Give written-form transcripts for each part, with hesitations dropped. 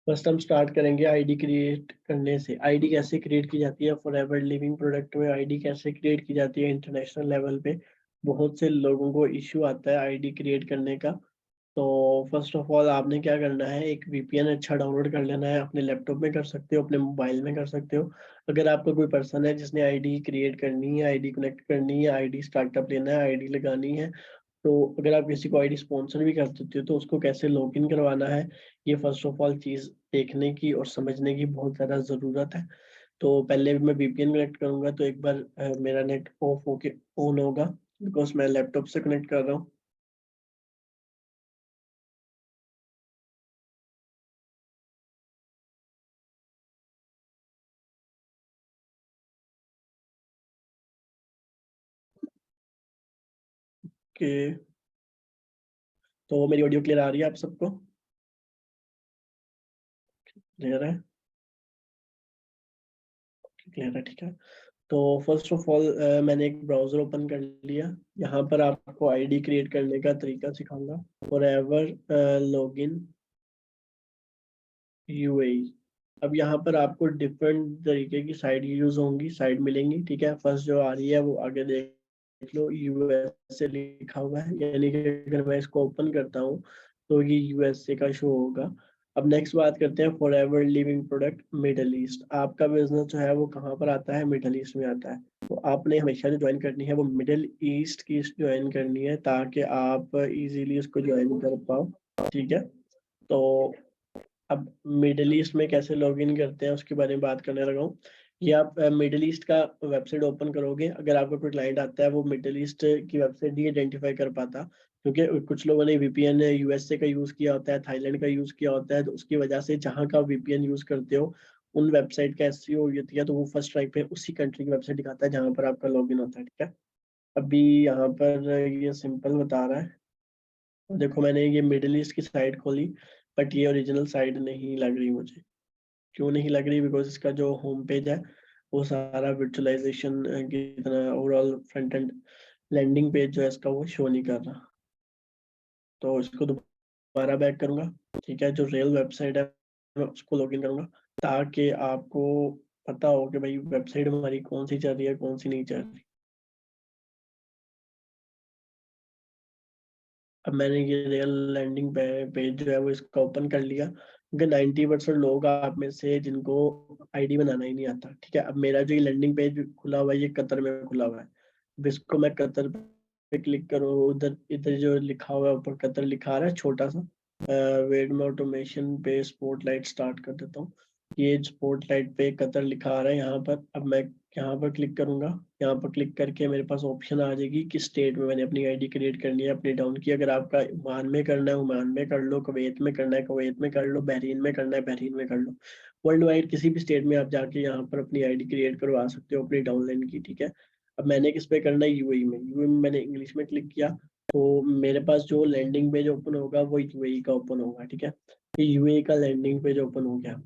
First हम start करेंगे ID create करने से। आईडी कैसे क्रिएट की जाती है फॉरएवर लिविंग प्रोडक्ट में, आईडी कैसे क्रिएट की जाती है इंटरनेशनल लेवल पे। बहुत से लोगों को इश्यू आता है आईडी क्रिएट करने का। तो फर्स्ट ऑफ ऑल आपने क्या करना है, एक वीपीएन अच्छा डाउनलोड कर लेना है। अपने लैपटॉप में कर सकते हो, अपने मोबाइल में कर सकते हो। अगर आपका कोई पर्सन है जिसने आईडी क्रिएट करनी है, आईडी कनेक्ट करनी है, आईडी स्टार्टअप लेना है, आईडी लगानी है, तो अगर आप किसी को आईडी स्पॉन्सर भी कर देते हो तो उसको कैसे लॉगिन करवाना है, ये फर्स्ट ऑफ ऑल चीज़ देखने की और समझने की बहुत ज़्यादा ज़रूरत है। तो पहले मैं वीपीएन कनेक्ट करूंगा तो एक बार मेरा नेट ऑफ होके ऑन होगा, बिकॉज मैं लैपटॉप से कनेक्ट कर रहा हूँ। कि तो मेरी ऑडियो क्लियर आ रही है आप सबको? क्लियर है? क्लियर है, ठीक है। तो फर्स्ट ऑफ ऑल मैंने एक ब्राउजर ओपन कर लिया। यहाँ पर आपको आईडी क्रिएट करने का तरीका सिखाऊंगा। Forever login UAE. अब यहाँ पर आपको डिफरेंट तरीके की साइट यूज होंगी, साइट मिलेंगी, ठीक है। फर्स्ट जो आ रही है वो आगे देख लो, यूएसए लिखा हुआ है, यानी कि अगर मैं इसको ओपन करता हूँ तो ये यूएसए का शो होगा। अब नेक्स्ट बात करते हैं forever living product middle east. आपका बिजनेस जो है वो कहाँ पर आता है? मिडल ईस्ट में आता है। तो आपने हमेशा जो ज्वाइन करनी है वो मिडल ईस्ट की ज्वाइन करनी है, ताकि आप इजीली उसको ज्वाइन कर पाओ, ठीक है। तो अब मिडिल ईस्ट में कैसे लॉगिन करते हैं उसके बारे में बात करने लगा हूँ। ये आप मिडिल ईस्ट का वेबसाइट ओपन करोगे, अगर आपका कोई क्लाइंट आता है वो मिडिल ईस्ट की वेबसाइट नहीं आइडेंटिफाई कर पाता, क्योंकि कुछ लोगों ने वीपीएन यूएसए का यूज किया होता है, थाईलैंड का यूज किया होता है, तो उसकी वजह से जहाँ का वीपीएन यूज करते हो उन वेबसाइट का एसईओ होती है, तो वो फर्स्ट रैंक पे उसी कंट्री की वेबसाइट दिखाता है जहाँ पर आपका लॉगिन होता है, ठीक है। अभी यहाँ पर ये सिंपल बता रहा है। देखो मैंने ये मिडिल ईस्ट की साइट खोली, बट ये ओरिजिनल साइट नहीं लग रही मुझे। क्यों नहीं लग रही? बिकॉज इसका जो होम पेज है वो सारा वर्चुअलाइजेशन की तरह overall front end landing page जो है इसका वो शो नहीं कर रहा। तो इसको दोबारा बैक करूंगा, ठीक है। जो रियल वेबसाइट है मैं उसको लॉगिन करूंगा, ताकि आपको पता हो कि भाई वेबसाइट हमारी कौन सी चल रही है, कौन सी नहीं चल रही। अब मैंने ये रियल लैंडिंग पेज जो है वो इसका ओपन कर लिया, क्योंकि 90% लोग आप में से जिनको आईडी बनाना ही नहीं आता, ठीक है। अब मेरा जो ये लैंडिंग पेज खुला हुआ है ये कतर में खुला हुआ है। अब इसको मैं कतर पे क्लिक करूँ, उधर इधर जो लिखा हुआ है ऊपर कतर लिखा आ रहा है छोटा सा। वेट में ऑटोमेशन पे स्पॉटलाइट स्टार्ट कर देता हूँ। ये स्पॉटलाइट पे कतर लिखा आ रहा है यहाँ पर। अब मैं यहाँ पर क्लिक करूंगा, यहाँ पर क्लिक करके मेरे पास ऑप्शन आ जाएगी कि स्टेट में मैंने अपनी आईडी क्रिएट करनी है, अपनी डाउन की। अगर आपका ओमान में करना है ओमान में कर लो, कुवैत में करना है कुवैत में कर लो, बहरीन में करना है बहरीन में कर लो। वर्ल्ड वाइड किसी भी स्टेट में आप जाके यहाँ पर अपनी आईडी क्रिएट करवा सकते हो अपनी डाउनलाइन की, ठीक है। अब मैंने किस पे करना है? यूएई में। यूएई में मैंने इंग्लिश में क्लिक किया, तो मेरे पास जो लैंडिंग पेज ओपन होगा वो यूएई का ओपन होगा, ठीक है। ये यूएई का लैंडिंग पेज ओपन हो गया।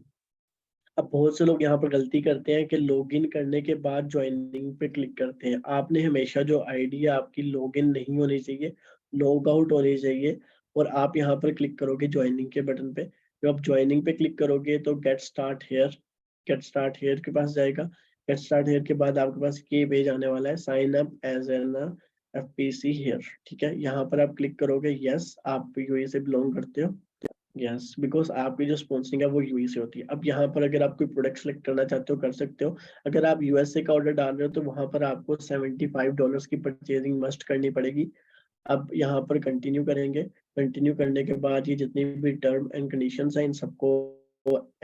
अब बहुत से लोग यहाँ पर गलती करते हैं कि लॉगिन करने के बाद ज्वाइनिंग पे क्लिक करते हैं। आपने हमेशा जो आईडी है आपकी लॉगिन नहीं होनी चाहिए, लॉग आउट होनी चाहिए, और आप यहाँ पर क्लिक करोगे ज्वाइनिंग के बटन पे। जब आप ज्वाइनिंग पे क्लिक करोगे तो गेट स्टार्ट हेयर के पास जाएगा। गेट स्टार्ट हेयर के बाद आपके पास ये पेज आने वाला है, sign up as an FPC here, ठीक है। यहाँ पर आप क्लिक करोगे, यस आप यूएई से बिलोंग करते हो, यस, बिकॉज आपकी जो स्पॉन्सरिंग है वो यूएई से होती है। अब यहाँ पर अगर आप कोई प्रोडक्ट सेलेक्ट करना चाहते हो कर सकते हो। अगर आप यूएसए का ऑर्डर डाल रहे हो तो वहां पर आपको $75 की परचेजिंग मस्ट करनी पड़ेगी। अब यहाँ पर कंटिन्यू करेंगे। कंटिन्यू करने के बाद ये जितनी भी टर्म एंड कंडीशंस हैं इन सबको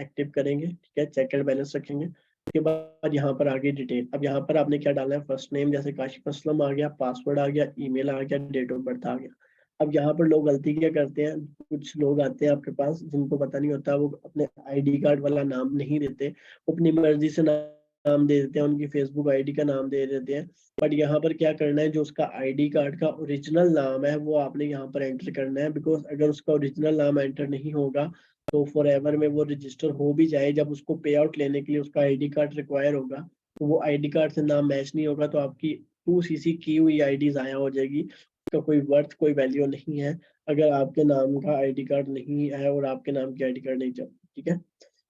एक्टिव करेंगे, ठीक है। चेक एंड बैलेंस रखेंगे। उसके बाद यहाँ पर आगे डिटेल। अब यहाँ पर आपने क्या डालना है? फर्स्ट नेम जैसे काशिफ असलम आ गया, पासवर्ड आ गया, ईमेल आ गया, डेट ऑफ बर्थ आ गया। अब यहाँ पर लोग गलती क्या करते हैं, कुछ लोग आते हैं आपके पास जिनको पता नहीं होता, वो अपने आईडी कार्ड वाला नाम नहीं देते, वो अपनी मर्जी से नाम दे देते हैं, उनकी फेसबुक आईडी का नाम दे देते हैं। बट यहाँ पर क्या करना है, जो उसका आईडी कार्ड का ओरिजिनल नाम है वो आपने यहाँ पर एंटर करना है। बिकॉज अगर उसका ओरिजिनल नाम एंटर नहीं होगा तो फॉर एवर में वो रजिस्टर हो भी जाए, जब उसको पे आउट लेने के लिए उसका आईडी कार्ड रिक्वायर होगा तो वो आईडी कार्ड से नाम मैच नहीं होगा, तो आपकी 2cc की हुई आईडी जाया हो जाएगी। उसका कोई वर्थ कोई वैल्यू नहीं है अगर आपके नाम का आईडी कार्ड नहीं है और आपके नाम की आईडी कार्ड नहीं ठीक है।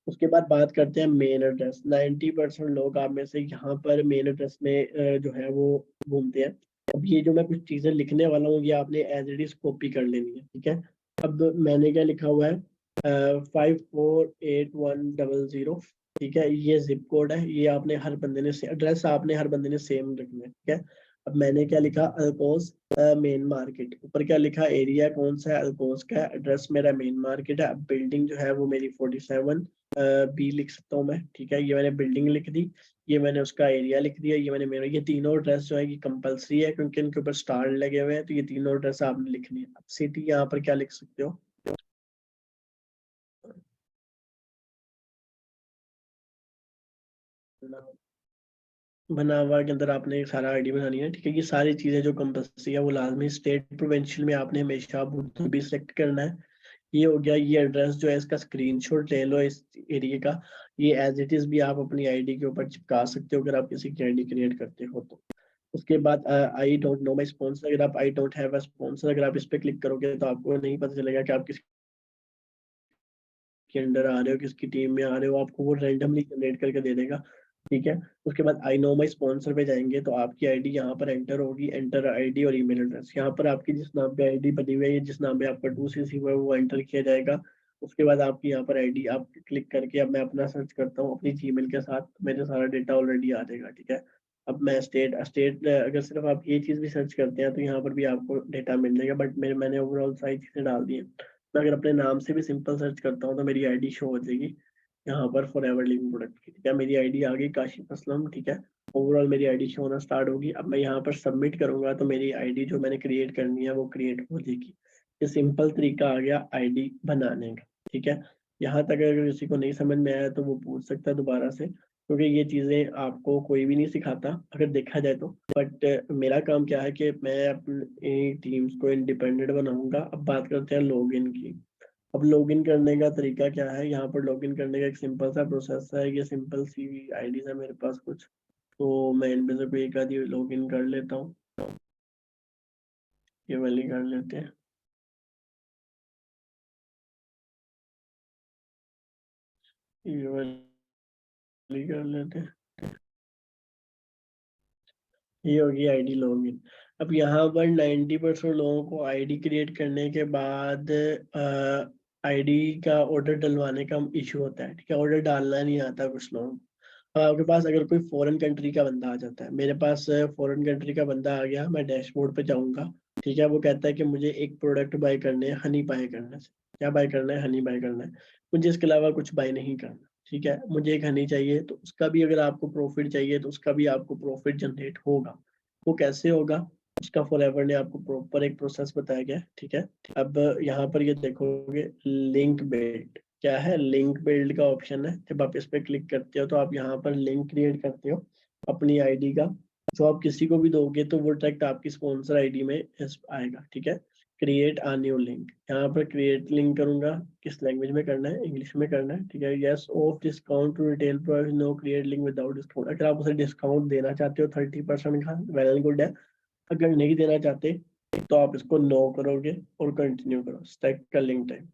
उसके बाद बात करते हैं मेन एड्रेस। 90% लोग आप में से यहाँ पर मेन एड्रेस में जो है वो घूमते हैं। अब ये जो मैं कुछ चीजें लिखने वाला हूँ ये आपने एज इट इज कॉपी कर लेनी है, ठीक है। अब मैंने क्या लिखा हुआ है, 548100, ठीक है, ये जिप कोड है। ये आपने हर बंदे ने एड्रेस आपने हर बंदे ने सेम रखना है, ठीक है। अब मैंने क्या लिखा, अल्कोस मेन मार्केट। ऊपर क्या लिखा, एरिया कौन सा है, अल्कोस का है। एड्रेस मेरा मेन मार्केट है। अब बिल्डिंग जो है वो मेरी 47 बी लिख सकता हूँ मैं, ठीक है। ये मैंने बिल्डिंग लिख दी, ये मैंने उसका एरिया लिख दिया, ये मैंने मेरा, ये तीनों एड्रेस जो है ये कंपलसरी है क्योंकि इनके ऊपर स्टार लगे हुए हैं, तो ये तीनों एड्रेस आपने लिखनी है। अब सिटी यहाँ पर क्या लिख सकते हो, बनावा के अंदर आपने एक सारा आईडी बनानी है, ठीक है। ये सारी चीजें जो कंपलसरी है वो लाजमी, स्टेट प्रोविंशियल में आपने हमेशा उर्दू भी सिलेक्ट करना है। ये हो गया। ये एड्रेस जो है इसका स्क्रीनशॉट ले लो इस एरिया का। ये एज इट इज भी आप अपनी आईडी के ऊपर चिपका सकते हो अगर आप किसी की आईडी क्रिएट करते हो तो। उसके बाद I don't know my sponsor, अगर आप I don't have a sponsor अगर आप इस पे क्लिक करोगे तो आपको नहीं पता चलेगा कि आप किसके अंडर आ रहे हो, किसकी टीम में आ रहे हो, आपको वो रैंडमली जनरेट करके दे देगा, ठीक है। उसके बाद आई नो माई स्पॉन्सर पे जाएंगे तो आपकी आईडी यहाँ पर एंटर होगी, एंटर आईडी और ईमेल एड्रेस। यहाँ पर आपकी जिस नाम पे आईडी बनी हुई है, जिस नाम पे आपका 2CC हुआ है वो एंटर किया जाएगा। उसके बाद आपकी यहाँ पर आईडी आप क्लिक करके, अब मैं अपना सर्च करता हूँ अपनी जीमेल के साथ, तो मेरे सारा डेटा ऑलरेडी आ जाएगा, ठीक है। अब मैं स्टेट स्टेट अगर सिर्फ आप ये चीज़ भी सर्च करते हैं तो यहाँ पर भी आपको डेटा मिल जाएगा, बट मैंने ओवरऑल सारी चीज़ें डाल दी हैं। मैं अगर अपने नाम से भी सिंपल सर्च करता हूँ तो मेरी आईडी शो हो जाएगी यहाँ पर फॉर एवर लिविंग प्रोडक्ट की, ठीक है। मेरी आईडी आ गई काशिफ असलम, ठीक है। ओवरऑल मेरी आईडी शो होना स्टार्ट होगी। अब मैं यहाँ पर सबमिट करूंगा तो मेरी आईडी जो मैंने क्रिएट करनी है वो क्रिएट हो जाएगी। ये सिंपल तरीका आ गया आईडी बनाने का, ठीक है। यहाँ तक अगर किसी को नहीं समझ में आया तो वो पूछ सकता है दोबारा से, क्योंकि ये चीज़ें आपको कोई भी नहीं सिखाता अगर देखा जाए तो। बट मेरा काम क्या है कि मैं अपनी टीम्स को इंडिपेंडेंट बनाऊंगा। अब बात करते हैं लॉगिन की। अब लॉगिन करने का तरीका क्या है, यहाँ पर लॉगिन करने का एक सिंपल सा प्रोसेस है। ये सिंपल सी आईडीज है मेरे पास कुछ, तो मैं इनमें से कोई एक आधी लॉगिन कर लेता हूँ। ये वाली कर लेते हैं, ये वाली कर लेते हैं। ये होगी आईडी लॉगिन। अब यहाँ पर 90% लोगों को आईडी क्रिएट करने के बाद आईडी का ऑर्डर डलवाने का इशू होता है, ठीक है। ऑर्डर डालना नहीं आता कुछ लोगों को। अब आपके पास अगर कोई फॉरेन कंट्री का बंदा आ जाता है, मेरे पास फॉरेन कंट्री का बंदा आ गया, मैं डैशबोर्ड पे जाऊंगा, ठीक है। वो कहता है कि मुझे एक प्रोडक्ट बाय करने हैं, हनी बाय करना है। क्या बाय करना है, हनी बाय करना है। मुझे इसके अलावा कुछ बाय नहीं करना, ठीक है। मुझे एक हनी चाहिए तो उसका भी अगर आपको प्रॉफिट चाहिए तो उसका भी आपको प्रॉफिट जनरेट होगा। वो कैसे होगा, उसका फॉरएवर ने आपको प्रॉपर एक प्रोसेस बताया गया है, ठीक है। अब यहाँ पर ये देखोगे लिंक बिल्ड, क्या है, लिंक बिल्ड का ऑप्शन है। जब आप इस पे क्लिक करते हो तो आप यहाँ पर लिंक क्रिएट करते हो अपनी आईडी का, जो आप किसी को भी दोगे तो वो डायरेक्ट आपकी स्पॉन्सर आईडी में आएगा, ठीक है। क्रिएट आ न्यू लिंक, यहाँ पर क्रिएट लिंक करूंगा। किस लैंग्वेज में करना है, इंग्लिश में करना है, ठीक है। Yes off discount to retail price, no create link without discount. अगर आप उसे डिस्काउंट देना चाहते हो 30% का, वेल एंड गुड है। अगर नहीं देना चाहते तो आप इसको नो करोगे और कंटिन्यू करो, स्टैक का लिंक टाइम।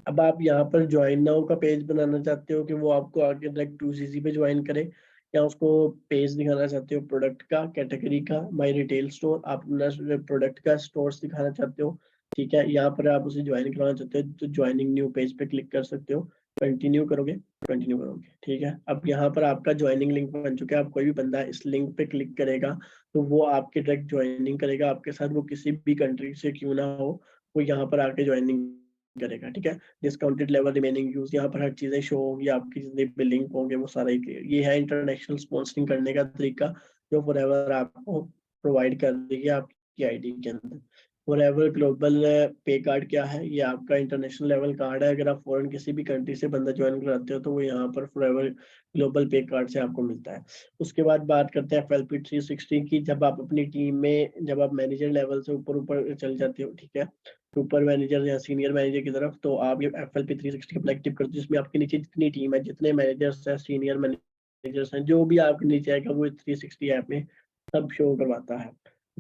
अब आप यहाँ पर ज्वाइन नाउ का पेज बनाना चाहते हो कि वो आपको आगे डायरेक्ट 2CC पे ज्वाइन करे, या उसको पेज दिखाना चाहते हो प्रोडक्ट का, कैटेगरी का, माई रिटेल स्टोर, आप अपना प्रोडक्ट का स्टोर दिखाना चाहते हो, ठीक है। यहाँ पर आप उसे ज्वाइन कराना चाहते हो तो ज्वाइनिंग न्यू पेज पे क्लिक कर सकते हो, कंटिन्यू करोगे, कंटिन्यू करोगे, ठीक है। अब यहाँ पर आपका ज्वाइनिंग लिंक बन चुका है। अब कोई भी बंदा इस लिंक पे क्लिक करेगा तो वो आपके डायरेक्ट ज्वाइनिंग करेगा आपके साथ, वो किसी भी कंट्री से क्यों ना हो, वो यहाँ पर आके ज्वाइनिंग करेगा, ठीक है। डिस्काउंटेड लेवल रिमेनिंग यूज, यहाँ पर हर चीजें शो होंगी, आपकी जितने भी लिंक होंगे वो सारा ही क्लियर। ये है इंटरनेशनल स्पॉन्सरिंग करने का तरीका जो फॉरएवर आपको प्रोवाइड कर देगी आपकी आईडी के अंदर। फॉरएवर ग्लोबल पे कार्ड क्या है, ये आपका इंटरनेशनल लेवल कार्ड है। अगर आप फॉरेन किसी भी कंट्री से बंदा ज्वाइन कराते हो तो वो यहाँ पर फॉरएवर ग्लोबल पे कार्ड से आपको मिलता है। उसके बाद बात करते हैं FLP 360 की। जब आप अपनी टीम में, जब आप मैनेजर लेवल से ऊपर ऊपर चल जाते हो, ठीक है, सुपर मैनेजर या सीनियर मैनेजर की तरफ, तो आप ये FLP 360 अपना एक्टिव करते हो, जिसमें आपके नीचे जितनी टीम है, जितने मैनेजर्स हैं, सीनियर मैनेजर्स हैं, जो भी आपके नीचे आएगा वो 360 ऐप में सब शो करवाता है।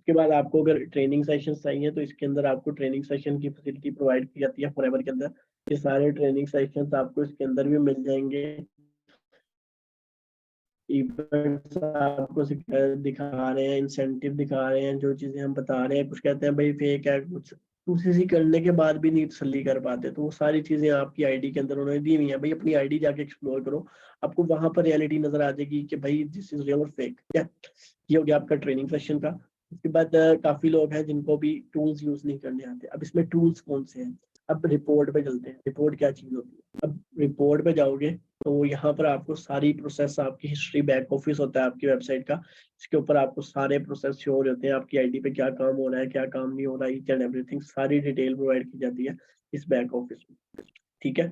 उसके बाद आपको अगर ट्रेनिंग सेशन चाहिए तो इसके अंदर आपको ट्रेनिंग सेशन की फैसिलिटी प्रोवाइड की जाती है फॉरएवर के अंदर। ये सारे ट्रेनिंग सेशंस आपको इसके अंदर भी मिल जाएंगे। इवेंट्स आपको दिखा रहे हैं, इंसेंटिव दिखा रहे हैं, जो चीजें हम बता रहे हैं, कुछ कहते हैं भाई फेक है, कुछ कोशिश करने के बाद भी नहीं तसल्ली कर पाते, तो वो सारी चीजें आपकी आईडी के अंदर उन्होंने दी हुई है। भाई अपनी आईडी जाके एक्सप्लोर करो, आपको वहां पर रियलिटी नजर आ जाएगी कि भाई दिस इज रियल और फेक। क्या ये हो गया आपका ट्रेनिंग सेशन का। उसके बाद काफी लोग हैं जिनको भी टूल्स यूज नहीं करने आते। अब इसमें टूल्स कौन से हैं? अब रिपोर्ट पे चलते हैं। रिपोर्ट क्या चीज होती है? अब रिपोर्ट पे जाओगे तो यहाँ पर आपको सारी प्रोसेस, आपकी हिस्ट्री, बैक ऑफिस होता है आपकी वेबसाइट का, इसके ऊपर आपको सारे प्रोसेस शो होते हैं, आपकी आईडी पे क्या काम हो रहा है, क्या काम नहीं हो रहा है, ईच एंड एवरीथिंग सारी डिटेल प्रोवाइड की जाती है इस बैक ऑफिस में। ठीक है,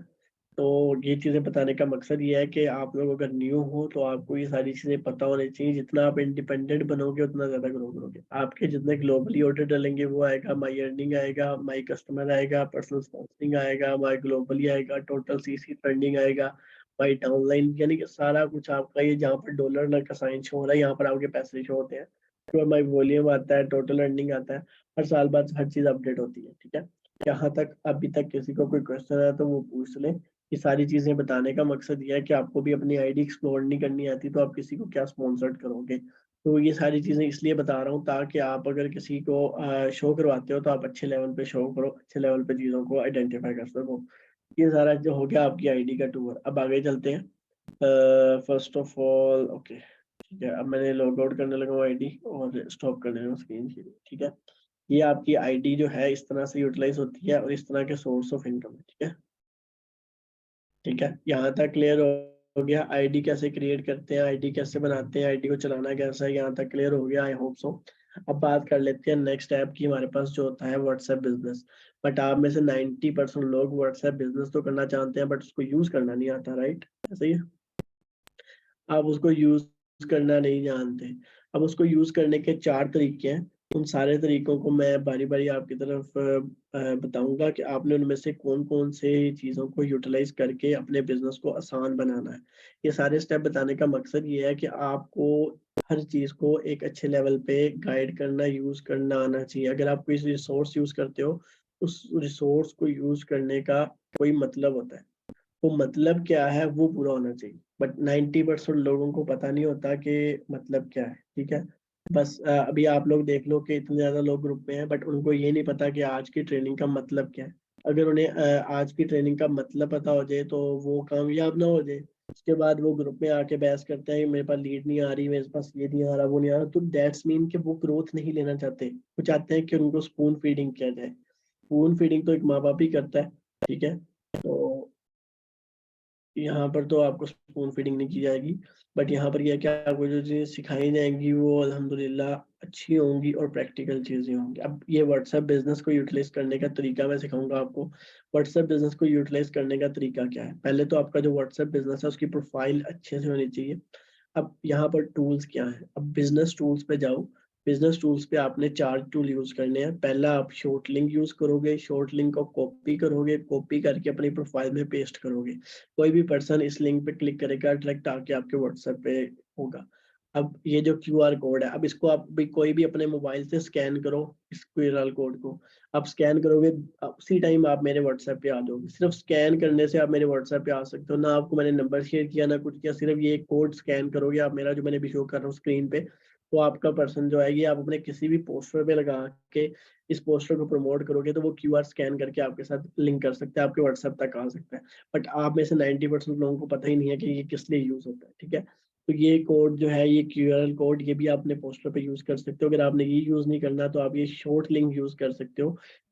तो ये चीजें बताने का मकसद ये है कि आप लोग अगर न्यू हो तो आपको ये सारी चीजें पता होनी चाहिए। जितना आप इंडिपेंडेंट बनोगे उतना ज्यादा ग्रो करोगे। आपके जितने ग्लोबली ऑर्डर डालेंगे वो आएगा, माई अर्निंग आएगा, माई कस्टमर आएगा, पर्सनल स्पॉन्सरिंग आएगा, माई ग्लोबली आएगा, टोटल सीसी ट्रेंडिंग आएगा, माई डाउनलाइन, यानी कि सारा कुछ आपका ये जहाँ पर डॉलर का साइन शो हो रहा है यहाँ पर आपके पैसे शो होते हैं। तो माई वॉल्यूम आता है, टोटल अर्निंग आता है, हर साल बाद हर चीज अपडेट होती है। ठीक है, यहाँ तक अभी तक किसी को कोई क्वेश्चन है तो वो पूछ ले। ये सारी चीजें बताने का मकसद ये है कि आपको भी अपनी आईडी एक्सप्लोर नहीं करनी आती तो आप किसी को क्या स्पॉन्सर्ड करोगे। तो ये सारी चीजें इसलिए बता रहा हूँ ताकि आप अगर किसी को शो करवाते हो तो आप अच्छे लेवल पे शो करो, अच्छे लेवल पे चीजों को आइडेंटिफाई कर सको। ये सारा जो हो गया आपकी आईडी का टूर। अब आगे चलते हैं। फर्स्ट ऑफ ऑल ओके, ठीक है, अब मैंने लॉग आउट करने लगा हूँ आईडी और स्टॉप करने लगा स्क्रीन की। ठीक है, ये आपकी आईडी जो है इस तरह से यूटिलाइज होती है और इस तरह के सोर्स ऑफ इनकम है। ठीक है, ठीक है, यहाँ तक क्लियर हो गया। आईडी कैसे क्रिएट करते हैं, आईडी कैसे बनाते हैं, आईडी को चलाना कैसा है, यहाँ तक क्लियर हो गया, आई होप सो। अब बात कर लेते हैं नेक्स्ट ऐप की। हमारे पास जो होता है व्हाट्सएप बिजनेस। बट आप में से 90% लोग व्हाट्सएप बिजनेस तो करना चाहते हैं बट उसको यूज करना नहीं आता, राइट? ऐसा ही है, आप उसको यूज करना नहीं जानते। अब उसको यूज करने के 4 तरीके हैं। उन सारे तरीकों को मैं बारी बारी आपकी तरफ बताऊंगा कि आपने उनमें से कौन कौन से चीज़ों को यूटिलाइज करके अपने बिजनेस को आसान बनाना है। ये सारे स्टेप बताने का मकसद ये है कि आपको हर चीज़ को एक अच्छे लेवल पे गाइड करना, यूज करना आना चाहिए। अगर आप कोई रिसोर्स यूज करते हो, उस रिसोर्स को यूज करने का कोई मतलब होता है। वो मतलब क्या है वो पूरा होना चाहिए। बट 90% लोगों को पता नहीं होता कि मतलब क्या है। ठीक है, बस अभी आप लोग देख लो कि इतने ज्यादा लोग ग्रुप में हैं बट उनको ये नहीं पता कि आज की ट्रेनिंग का मतलब क्या है। अगर उन्हें आज की ट्रेनिंग का मतलब पता हो जाए तो वो कामयाब ना हो जाए। उसके बाद वो ग्रुप में आके बहस करते हैं मेरे पास लीड नहीं आ रही, मेरे पास ये नहीं आ रहा, वो नहीं आ रहा, तो दैट्स मीन कि वो ग्रोथ नहीं लेना चाहते। वो चाहते हैं कि उनको स्पून फीडिंग किया जाए। स्पून फीडिंग तो एक माँ बाप ही करता है। ठीक है, तो यहाँ पर तो आपको स्पून फीडिंग नहीं की जाएगी। बट यहाँ पर यह क्या, आपको जो चीज़ें सिखाई जाएंगी वो अल्हम्दुलिल्लाह अच्छी होंगी और प्रैक्टिकल चीज़ें होंगी। अब ये व्हाट्सएप बिजनेस को यूटिलाइज करने का तरीका मैं सिखाऊंगा आपको। व्हाट्सएप बिजनेस को यूटिलाइज करने का तरीका क्या है? पहले तो आपका जो व्हाट्सएप बिजनेस है उसकी प्रोफाइल अच्छे से होनी चाहिए। अब यहाँ पर टूल्स क्या है? अब बिजनेस टूल्स पे जाओ। बिजनेस टूल्स पे आपने 4 टूल यूज करने हैं। पहला, आप शॉर्ट लिंक यूज करोगे, शॉर्ट लिंक को कॉपी करोगे, कॉपी करके अपनी प्रोफाइल में पेस्ट करोगे। कोई भी पर्सन इस लिंक पे क्लिक करेगा, डायरेक्ट आके आपके व्हाट्सएप पे होगा। अब ये जो क्यूआर कोड है, अब इसको आप भी कोई भी अपने मोबाइल से स्कैन करो। इस क्यूआर कोड को आप स्कैन करोगे, उसी टाइम आप मेरे व्हाट्सएप पे आ जाओगे। सिर्फ स्कैन करने से आप मेरे व्हाट्सएप पे आ सकते हो। ना आपको मैंने नंबर शेयर किया ना कुछ किया, सिर्फ ये कोड स्कैन करोगे आप मेरा, जो मैंने भी शो कर रहा हूँ स्क्रीन पे। तो आपका पर्सन जो है ये आप अपने किसी भी पोस्टर पे लगा के इस पोस्टर को प्रमोट करोगे तो वो क्यूआर स्कैन करके आपके साथ लिंक कर सकते हैं, आपके व्हाट्सएप तक आ सकता है। बट आप में से 90% लोगों को पता ही नहीं है कि ये किस लिए यूज होता है। ठीक है, तो ये कोड जो है, ये क्यूआर कोड, ये भी आप अपने पोस्टर पे यूज कर सकते हो। अगर आपने ये यूज नहीं करना तो आप ये शॉर्ट लिंक यूज कर सकते हो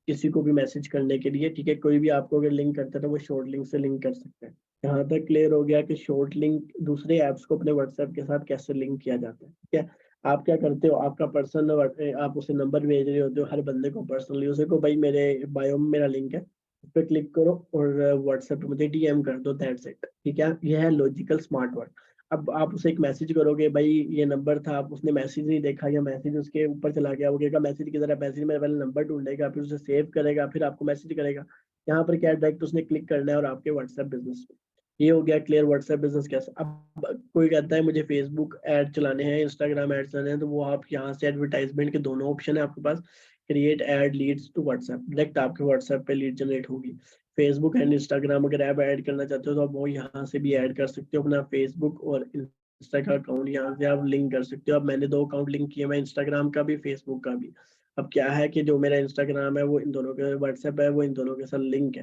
किसी को भी मैसेज करने के लिए। ठीक है, कोई भी आपको अगर लिंक करता है तो वो शॉर्ट लिंक से लिंक कर सकते हैं। यहाँ तक क्लियर हो गया कि शॉर्ट लिंक दूसरे ऐप्स को अपने व्हाट्सएप के साथ कैसे लिंक किया जाता है। ठीक है, आप क्या करते हो, आपका पर्सनल, आप उसे नंबर भेज रहे होते हो हर बंदे को पर्सनली, उसे को भाई मेरे बायो में मेरा लिंक है, उस पर क्लिक करो और व्हाट्सएप पे मुझे डीएम कर दो, दैट्स इट। ठीक है, यह है लॉजिकल स्मार्ट वर्क। अब आप उसे एक मैसेज करोगे, भाई ये नंबर था, आप उसने मैसेज नहीं देखा या मैसेज उसके ऊपर चला गया, वो कहेगा मैसेज किधर है, मैसेज में पहले नंबर ढूंढेगा, फिर उसे सेव करेगा, फिर आपको मैसेज करेगा। यहाँ पर क्या, डायरेक्ट उसने क्लिक करना है और आपके व्हाट्सएप बिजनेस पे। ये हो गया क्लियर व्हाट्सएप बिजनेस कैसे। अब कोई कहता है मुझे फेसबुक ऐड चलाने हैं, इंस्टाग्राम ऐड चलाने हैं, तो वो आप यहाँ से एडवर्टाइजमेंट के दोनों ऑप्शन है आपके पास। Create ad leads to WhatsApp, direct आपके व्हाट्सएप पे लीड जनरेट होगी। फेसबुक एंड इंस्टाग्राम अगर ऐप ऐड करना चाहते हो तो आप वो यहाँ से भी ऐड कर सकते हो अपना फेसबुक और इंस्टा का अकाउंट, यहाँ से आप लिंक कर सकते हो। अब मैंने 2 अकाउंट लिंक किए, मैं इंस्टाग्राम का भी फेसबुक का भी। अब क्या है कि जो मेरा इंस्टाग्राम है वो इन दोनों के, व्हाट्सएप है वो इन दोनों के साथ लिंक है।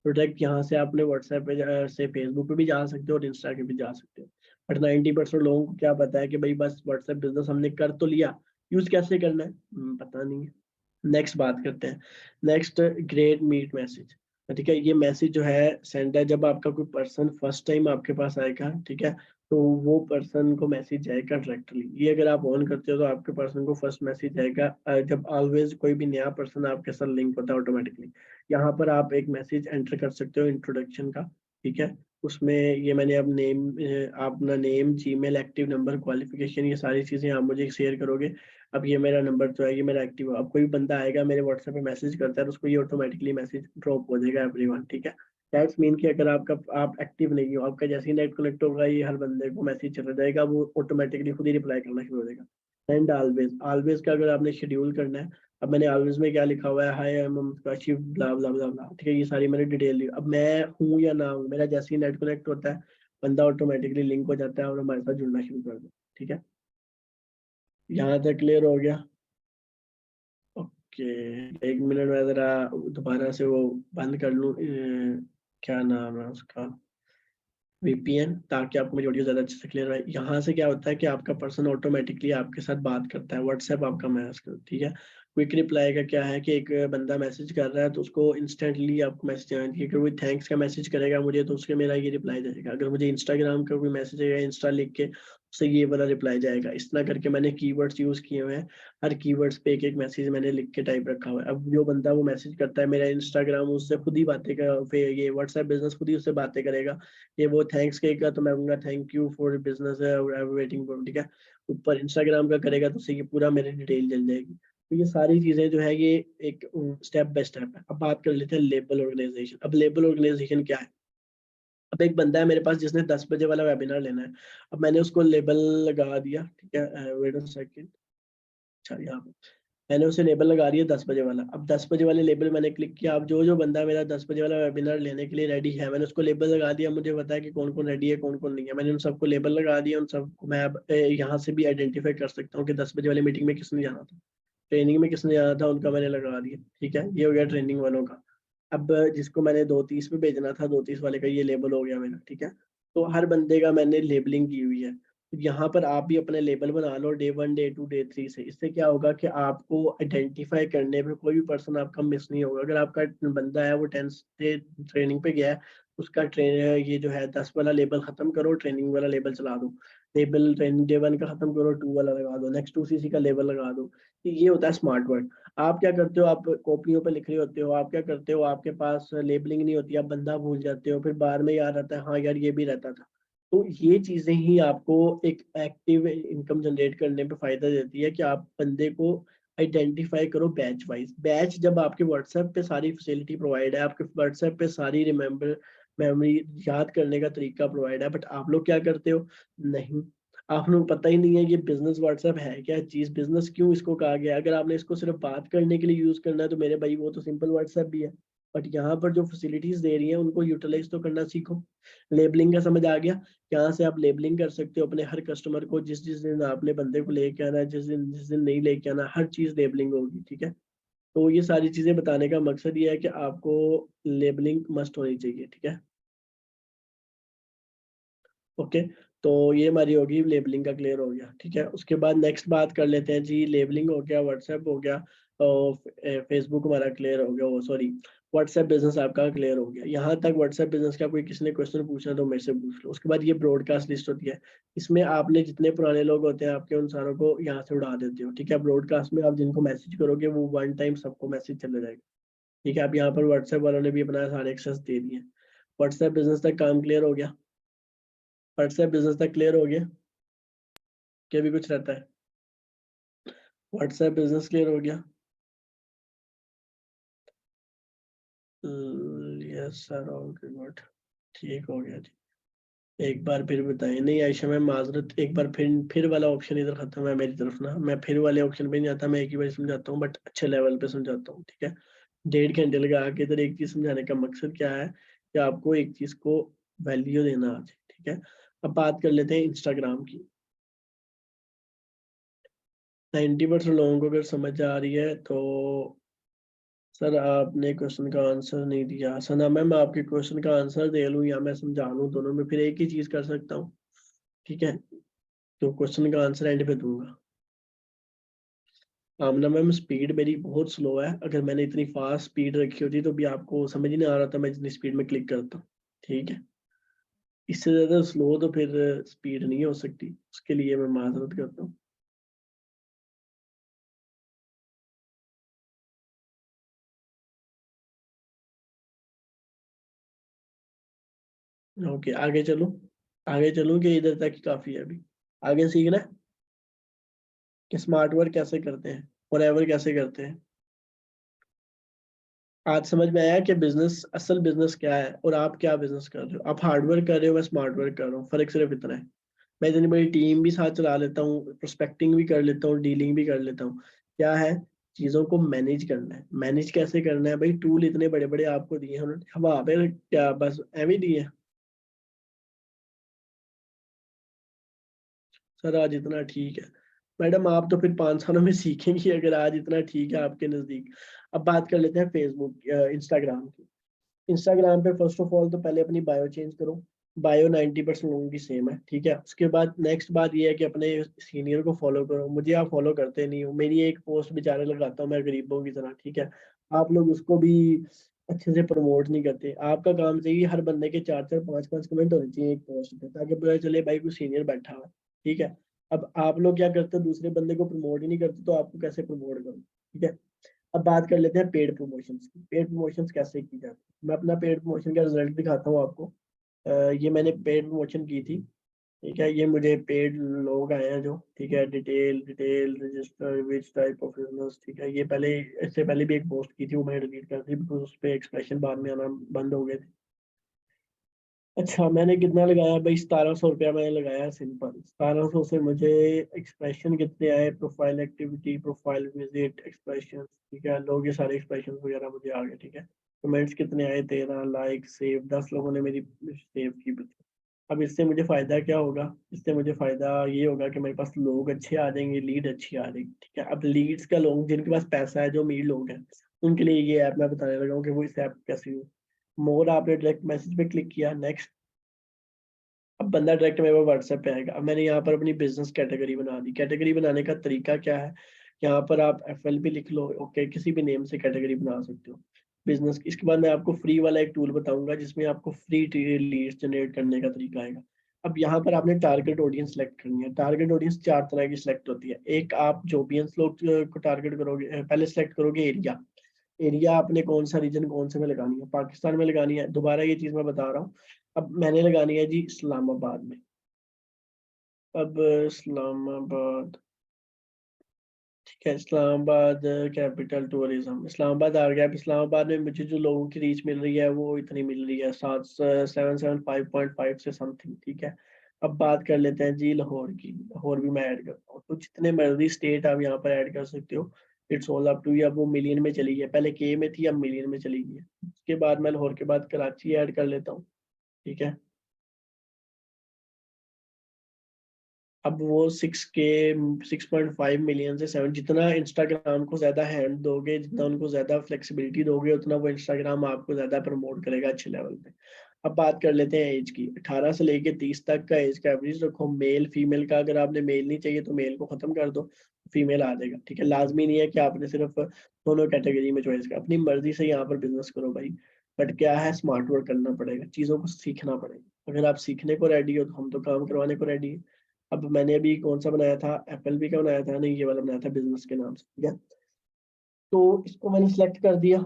तो डायरेक्ट यहाँ से आपने व्हाट्सएप पे से फेसबुक पे भी जा सकते हो और इंस्टा के भी जा सकते हो। बट 90% लोगों को क्या पता है कि भाई बस व्हाट्सएप बिजनेस हमने कर तो लिया, यूज कैसे करना है पता नहीं है। नेक्स्ट बात करते हैं। Next great meet message. ठीक है, ये मैसेज जो है सेंड है जब आपका कोई पर्सन फर्स्ट टाइम आपके पास आएगा, ठीक है, तो वो पर्सन को मैसेज जाएगा डायरेक्टली। ये अगर आप ऑन करते हो तो आपके पर्सन को फर्स्ट मैसेज जाएगा जब ऑलवेज कोई भी नया पर्सन आपके साथ लिंक होता है ऑटोमेटिकली। यहाँ पर आप एक मैसेज एंटर कर सकते हो इंट्रोडक्शन का, ठीक है। उसमें ये मैंने अब नेम, अपना name, Gmail, active number, qualification, ये सारी चीजें आप मुझे शेयर करोगे। अब ये मेरा नंबर जो है ये मेरा एक्टिव है। अब कोई बंदा आएगा मेरे व्हाट्सएप पे मैसेज करता है तो उसको ये ऑटोमेटिकली मैसेज ड्रॉप हो जाएगा एवरीवन, ठीक है। दैट्स मीन कि अगर आपका आप एक्टिव नहीं हो, आपका जैसे ही नेट कनेक्ट होगा ये हर बंदे को मैसेज चला जाएगा, वो ऑटोमेटिकली खुद ही रिप्लाई करना शुरू हो जाएगा। एंड ऑलवेज, ऑलवेज का अगर आपने शेड्यूल करना है, अब मैंने ऑलवेज में क्या लिखा हुआ है, हाय आई एम काशिफ ब्ला ब्ला ब्ला ब्ला, ठीक है, ये सारी मैंने डिटेल ली। अब मैं हूँ या ना हूँ, मेरा जैसे ही नेट कनेक्ट होता है बंदा ऑटोमेटिकली लिंक हो जाता है और हमारे साथ जुड़ना शुरू कर देता है, ठीक है। यहाँ तक क्लियर हो गया? ओके, 1 मिनट में जरा दोबारा से वो बंद कर लूँ, क्या नाम है उसका, वीपीएन, ताकि आपको मेरी ऑडियो ज़्यादा अच्छे से क्लियर है। यहाँ से क्या होता है कि आपका पर्सन ऑटोमेटिकली आपके साथ बात करता है, व्हाट्सएप आपका मैसेज, ठीक है। क्विक रिप्लाई का क्या है कि एक बंदा मैसेज कर रहा है तो उसको इंस्टेंटली आपको मैसेज आना चाहिए। अगर कोई थैंक्स का मैसेज करेगा मुझे तो उसके मेरा ये रिप्लाई जाएगा। अगर मुझे इंस्टाग्राम का कोई मैसेज आएगा इंस्टा लिख के, उससे ये वाला रिप्लाई जाएगा। इस तरह करके मैंने कीवर्ड्स यूज़ किए हुए हैं, हर कीवर्ड्स पे एक एक मैसेज मैंने लिख के टाइप रखा हुआ है। अब जो बंदा वो मैसेज करता है मेरा इंस्टाग्राम उससे खुद ही बातें कर, फिर ये व्हाट्सएप बिजनेस खुद ही उससे बातें करेगा। ये वो थैंक्स कहेगा तो मैं कहूँगा thank you for business waiting for, ठीक है। ऊपर इंस्टाग्राम का करेगा तो उससे ये पूरा मेरी डिटेल जल जाएगी। तो ये सारी चीजें जो है ये एक स्टेप बाय स्टेप है। अब बात कर लेते हैं लेबल ऑर्गेनाइजेशन। अब लेबल ऑर्गेनाइजेशन क्या है? अब एक बंदा है मेरे पास जिसने 10 बजे वाला वेबिनार लेना है। अब मैंने उसको लेबल लगा दिया, ठीक है, वेट अ सेकंड, अच्छा यहाँ पे मैंने उसे लेबल लगा दिया 10 बजे वाला। अब 10 बजे वाले लेबल मैंने क्लिक किया। अब जो जो बंदा मेरा 10 बजे वाला वेबिनार लेने के लिए रेडी है मैंने उसको लेबल लगा दिया। मुझे पता है कि कौन कौन रेडी है कौन कौन नहीं है। मैंने उन सबको लेबल लगा दिया। उन सबको मैं अब यहाँ से भी आइडेंटिफाई कर सकता हूँ कि 10 बजे वाली मीटिंग में किसने जाना था, ट्रेनिंग में किसने जाना था, उनका मैंने लगा दिया, ठीक है। ये हो गया ट्रेनिंग वालों का। अब जिसको मैंने 2:30 पे भेजना था 2:30 वाले का ये लेबल हो गया मेरा, ठीक है। तो हर बंदे का मैंने लेबलिंग की हुई है। तो यहाँ पर आप भी अपने लेबल बना लो डे 1, डे 2, डे 3 से। इससे क्या होगा कि आपको आइडेंटिफाई करने में कोई भी पर्सन आपका मिस नहीं होगा। अगर आपका बंदा है वो 10 डे ट्रेनिंग पे गया है, उसका ट्रेन ये जो है 10 वाला लेबल खत्म करो, ट्रेनिंग वाला लेबल चला दो। लेबल ट्रेनिंग डे 1 का खत्म करो, 2 वाला लगा दो, नेक्स्ट 2cc का लेबल लगा दो। तो ये होता है स्मार्ट वर्क। आप क्या करते हो, आप कॉपियों पे लिख रहे होते हो, आप क्या करते हो, आपके पास लेबलिंग नहीं होती, आप बंदा भूल जाते हो, फिर बाद में याद आता है हाँ यार ये भी रहता था। तो ये चीजें ही आपको एक एक्टिव इनकम जनरेट करने पे फायदा देती है कि आप बंदे को आइडेंटिफाई करो बैच वाइज। बैच जब आपके व्हाट्सएप पे सारी फैसिलिटी प्रोवाइड है, आपके व्हाट्सएप पे सारी रिमेम्बर मेमोरी याद करने का तरीका प्रोवाइड है, बट आप लोग क्या करते हो, नहीं, आप लोग पता ही नहीं है ये बिजनेस व्हाट्सएप है क्या चीज, बिजनेस क्यों इसको कहा गया। अगर आपने इसको सिर्फ बात करने के लिए यूज करना है तो मेरे भाई वो तो सिंपल व्हाट्सएप भी है। बट यहाँ पर जो फैसिलिटीज दे रही हैं उनको यूटिलाइज तो करना सीखो। लेबलिंग का समझ आ गया? यहाँ से आप लेबलिंग कर सकते हो अपने हर कस्टमर को। जिस जिस दिन आपने बंदे को लेके आना है, जिस दिन नहीं लेके आना, हर चीज लेबलिंग होगी, ठीक है। तो ये सारी चीजें बताने का मकसद ये है कि आपको लेबलिंग मस्ट होनी चाहिए, ठीक है। ओके, तो ये हमारी होगी लेबलिंग का क्लियर हो गया, ठीक है। उसके बाद नेक्स्ट बात कर लेते हैं जी, लेबलिंग हो गया, व्हाट्सएप हो गया, और फेसबुक हमारा क्लियर हो गया, वो सॉरी व्हाट्सएप बिजनेस आपका क्लियर हो गया। यहाँ तक व्हाट्सएप बिजनेस का कोई किसी ने क्वेश्चन पूछना तो मेरे से पूछ लो। उसके बाद ये ब्रॉडकास्ट लिस्ट होती है। इसमें आपने जितने पुराने लोग होते हैं आपके उन सारों को यहाँ से उड़ा देते हो, ठीक है। ब्रॉडकास्ट में आप जिनको मैसेज करोगे वो 1 टाइम सबको मैसेज चले जाएगा, ठीक है। अब यहाँ पर व्हाट्सएप वालों ने भी अपना सारे एक्सेस दे दिए। व्हाट्सएप बिजनेस तक काम क्लियर हो गया? व्हाट्सएप बिजनेस तक क्लियर हो गया क्या भी कुछ रहता है? व्हाट्सएप बिजनेस क्लियर हो गया? यस सर, ऑल गुड, ठीक हो गया जी। एक बार फिर बताएं। नहीं आयशा मैम माजरत, एक बार फिर वाला ऑप्शन इधर खत्म है मेरी तरफ ना, मैं फिर वाले ऑप्शन पे नहीं आता, मैं एक ही बार समझाता हूँ बट अच्छे लेवल पे समझाता हूँ, ठीक है। 1.5 घंटे लगा के इधर एक चीज समझाने का मकसद क्या है कि आपको एक चीज को वैल्यू देना आज, ठीक है। अब बात कर लेते हैं इंस्टाग्राम की। 90% लोगों को अगर समझ आ रही है तो सर आपने क्वेश्चन का आंसर नहीं दिया। सना मैम आपके क्वेश्चन का आंसर दे लूँ या मैं समझा लूँ, दोनों में फिर एक ही चीज कर सकता हूँ, ठीक है। तो क्वेश्चन का आंसर एंड पे दूंगा। आमना मैम स्पीड मेरी बहुत स्लो है, अगर मैंने इतनी फास्ट स्पीड रखी होती तो भी आपको समझ ही नहीं आ रहा था मैं जितनी स्पीड में क्लिक करता हूँ, ठीक है। इससे ज्यादा स्लो तो फिर स्पीड नहीं हो सकती, उसके लिए मैं माजरत करता हूँ। ओके आगे चलो, आगे चलूँ कि इधर तक ही काफी है अभी? आगे सीखना है कि स्मार्ट वर्क कैसे करते हैं और एवर कैसे करते हैं। आज समझ में आया कि बिजनेस, असल बिजनेस क्या है और आप क्या बिजनेस कर रहे हो। आप हार्ड वर्क कर रहे हो, मैं स्मार्ट वर्क कर रहा हूँ, फर्क सिर्फ इतना है। मैं इतनी बड़ी टीम भी साथ चला लेता हूँ, प्रोस्पेक्टिंग भी कर लेता हूँ, डीलिंग भी कर लेता हूँ। क्या है, चीजों को मैनेज करना है। मैनेज कैसे करना है भाई, टूल इतने बड़े बड़े आपको दिए हैं उन्होंने, हवा पे क्या बस एवं दिए हैं। सर आज इतना ठीक है। मैडम आप तो फिर 5 सालों में सीखेंगी अगर आज इतना ठीक है आपके नजदीक। अब बात कर लेते हैं फेसबुक इंस्टाग्राम की। इंस्टाग्राम पे फर्स्ट ऑफ ऑल तो पहले अपनी बायो चेंज करो। बायो 90% लोगों की सेम है, ठीक है। उसके बाद नेक्स्ट बात ये है कि अपने सीनियर को फॉलो करो। मुझे आप फॉलो करते नहीं हो, मेरी एक पोस्ट बेचारे लगाता हूँ मैं गरीबों की तरह, ठीक है। आप लोग उसको भी अच्छे से प्रमोट नहीं करते। आपका काम चाहिए हर बंदे के 4 4 5 5 कमेंट होने चाहिए एक पोस्ट पे, ताकि पता चले भाई कोई सीनियर बैठा हुआ है, ठीक है। अब आप लोग क्या करते हो, दूसरे बंदे को प्रमोट ही नहीं करते, तो आपको कैसे प्रमोट करूँ, ठीक है। अब बात कर लेते हैं पेड प्रमोशंस की। पेड प्रमोशंस कैसे की जाती है, मैं अपना पेड प्रमोशन का रिजल्ट दिखाता हूँ आपको। ये मैंने पेड प्रमोशन की थी, ठीक है। ये मुझे पेड लोग आए हैं जो, ठीक है। Detail detail register which type of business, ठीक है। ये पहले, इससे पहले भी एक पोस्ट की थी, वो मैंने डिलीट कर दी बिकॉज उस पर एक्सप्रेशन बाद में आना बंद हो गए थे। अच्छा मैंने कितना लगाया भाई, 1700 रुपया मैंने लगाया, सिंपल 1700 से मुझे एक्सप्रेशन कितने आए, profile activity, profile visit, expression, ठीक है। लोग ये सारे एक्सप्रेशन वगैरह मुझे आ गए, ठीक है। कमेंट्स कितने आए, 13 लाइक सेव, 10 लोगों ने मेरी सेव की। अब इससे मुझे फायदा क्या होगा, इससे मुझे फायदा ये होगा कि मेरे पास लोग अच्छे आ जाएंगे, लीड अच्छी आ जाएगी, ठीक है। अब लीड्स का, लोग जिनके पास पैसा है, जो अमीर लोग हैं, उनके लिए ये ऐप मैं बताने लगा हूँ कि वो इस ऐप कैसे यूज। मोर आपने डायरेक्ट मैसेज पे क्लिक किया, नेक्स्ट। अब बंदा डायरेक्ट मेरे पास व्हाट्सएप पे आएगा। अब मैंने यहाँ पर अपनी बिजनेस कैटेगरी बना दी। कैटेगरी बनाने का तरीका क्या है, यहाँ पर आप FLB लिख लो, ओके, किसी भी नेम से कैटेगरी बना सकते हो बिजनेस। इसके बाद मैं आपको फ्री वाला एक टूल बताऊंगा जिसमें आपको फ्री लीड्स जनरेट करने का तरीका आएगा। अब यहाँ पर आपने टारगेट ऑडियंस सेलेक्ट करनी है। टारगेट ऑडियंस 4 तरह की सिलेक्ट होती है। एक, आप जो ऑडियंस लोग को टारगेट करोगे, पहले सेलेक्ट करोगे एरिया। एरिया आपने कौन सा रीजन कौन से में लगानी है, पाकिस्तान में लगानी है, दोबारा ये चीज मैं बता रहा हूँ। अब मैंने लगानी है जी इस्लामाबाद में। अब इस्लामाबाद, ठीक है। इस्लामाबाद कैपिटल टूरिज्म, इस्लामाबाद आ गया। अब इस्लामाबाद में मुझे जो लोगों की रीच मिल रही है वो इतनी मिल रही है, 775.5 से समथिंग, ठीक है। अब बात कर लेते हैं जी लाहौर की। लाहौर भी मैं ऐड करता हूँ, तो जितने मर्जी स्टेट आप यहाँ पर ऐड कर सकते हो। It's all up to you. अब वो मिलियन में चली गई है, पहले के में थी, अब मिलियन में चली गई है। उसके बाद मैं लाहौर के बाद कराची ऐड कर लेता हूँ, ठीक है। अब वो 6.5 मिलियन से 7, जितना इंस्टाग्राम को ज्यादा हैंड दोगे, जितना उनको ज्यादा फ्लेक्सिबिलिटी दोगे, उतना वो इंस्टाग्राम आपको ज्यादा प्रमोट करेगा अच्छे लेवल पे। अब बात कर लेते हैं एज की। 18 से लेके 30 तक का एज का एवरेज रखो। मेल फीमेल का, अगर आपने मेल नहीं चाहिए तो मेल को खत्म कर दो, फीमेल आ जाएगा, ठीक है। लाजमी नहीं है कि आपने सिर्फ दोनों कैटेगरी में चॉइस कर, अपनी मर्जी से यहाँ पर बिजनेस करो भाई। बट क्या है, स्मार्ट वर्क करना पड़ेगा, चीजों को सीखना पड़ेगा। अगर आप सीखने को रेडी हो तो हम तो काम करवाने को रेडी है। अब मैंने अभी कौन सा बनाया था, FLB का बनाया था, नहीं ये वाला बनाया था बिजनेस के नाम से, ठीक है। तो इसको मैंने सेलेक्ट कर दिया।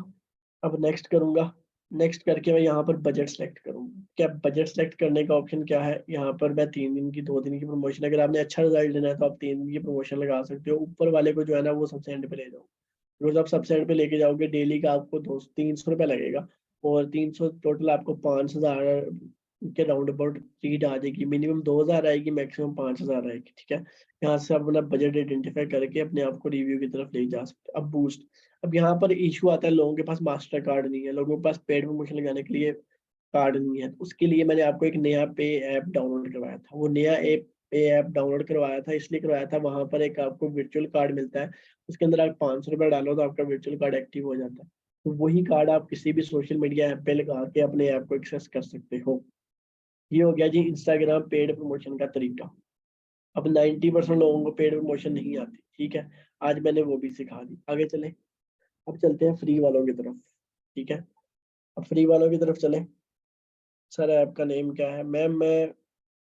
अब नेक्स्ट करूंगा। नेक्स्ट करके मैं यहाँ पर बजट सेलेक्ट करूंगा। क्या बजट सेलेक्ट करने का ऑप्शन क्या है, यहाँ पर मैं 3 दिन की 2 दिन की प्रमोशन, अगर आपने अच्छा रिजल्ट लेना है तो आप 3 दिन की प्रमोशन लगा सकते हो। ऊपर वाले को जो है ना वो सबसे एंड पे ले जाओ। रोज आप सबसे एंड पे लेके जाओगे, डेली का आपको 200 300 रुपया लगेगा। और 300 टोटल आपको 5,000 के राउंड अबाउट रीड आ जाएगी, मिनिमम 2000 आएगी, मैक्सिमम 5000 आएगी, ठीक है। यहाँ से आप अपना बजट आइडेंटिफाई करके अपने आप को रिव्यू की तरफ ले जा सकते हैं। अब बूस्ट, अब यहाँ पर इशू आता है, लोगों के पास मास्टर कार्ड नहीं है, लोगों के पास पेड प्रमोशन लगाने के लिए कार्ड नहीं है। उसके लिए मैंने आपको एक नया पे ऐप डाउनलोड करवाया था। वो नया ऐप पे ऐप डाउनलोड करवाया था, इसलिए करवाया था, वहां पर एक आपको वर्चुअल कार्ड मिलता है, उसके अंदर आप 500 रुपये डालो तो आपका वर्चुअल कार्ड एक्टिव हो जाता है। तो वही कार्ड आप किसी भी सोशल मीडिया ऐप पे लगा के अपने ऐप को एक्सेस कर सकते हो। ये हो गया जी इंस्टाग्राम पेड प्रमोशन का तरीका। अब 90% लोगों को पेड प्रमोशन नहीं आती, ठीक है, आज मैंने वो भी सिखा दी। आगे चले, अब चलते हैं फ्री वालों की तरफ, ठीक है। अब फ्री वालों की तरफ चले। सर ऐप का नेम क्या है मैम? मैं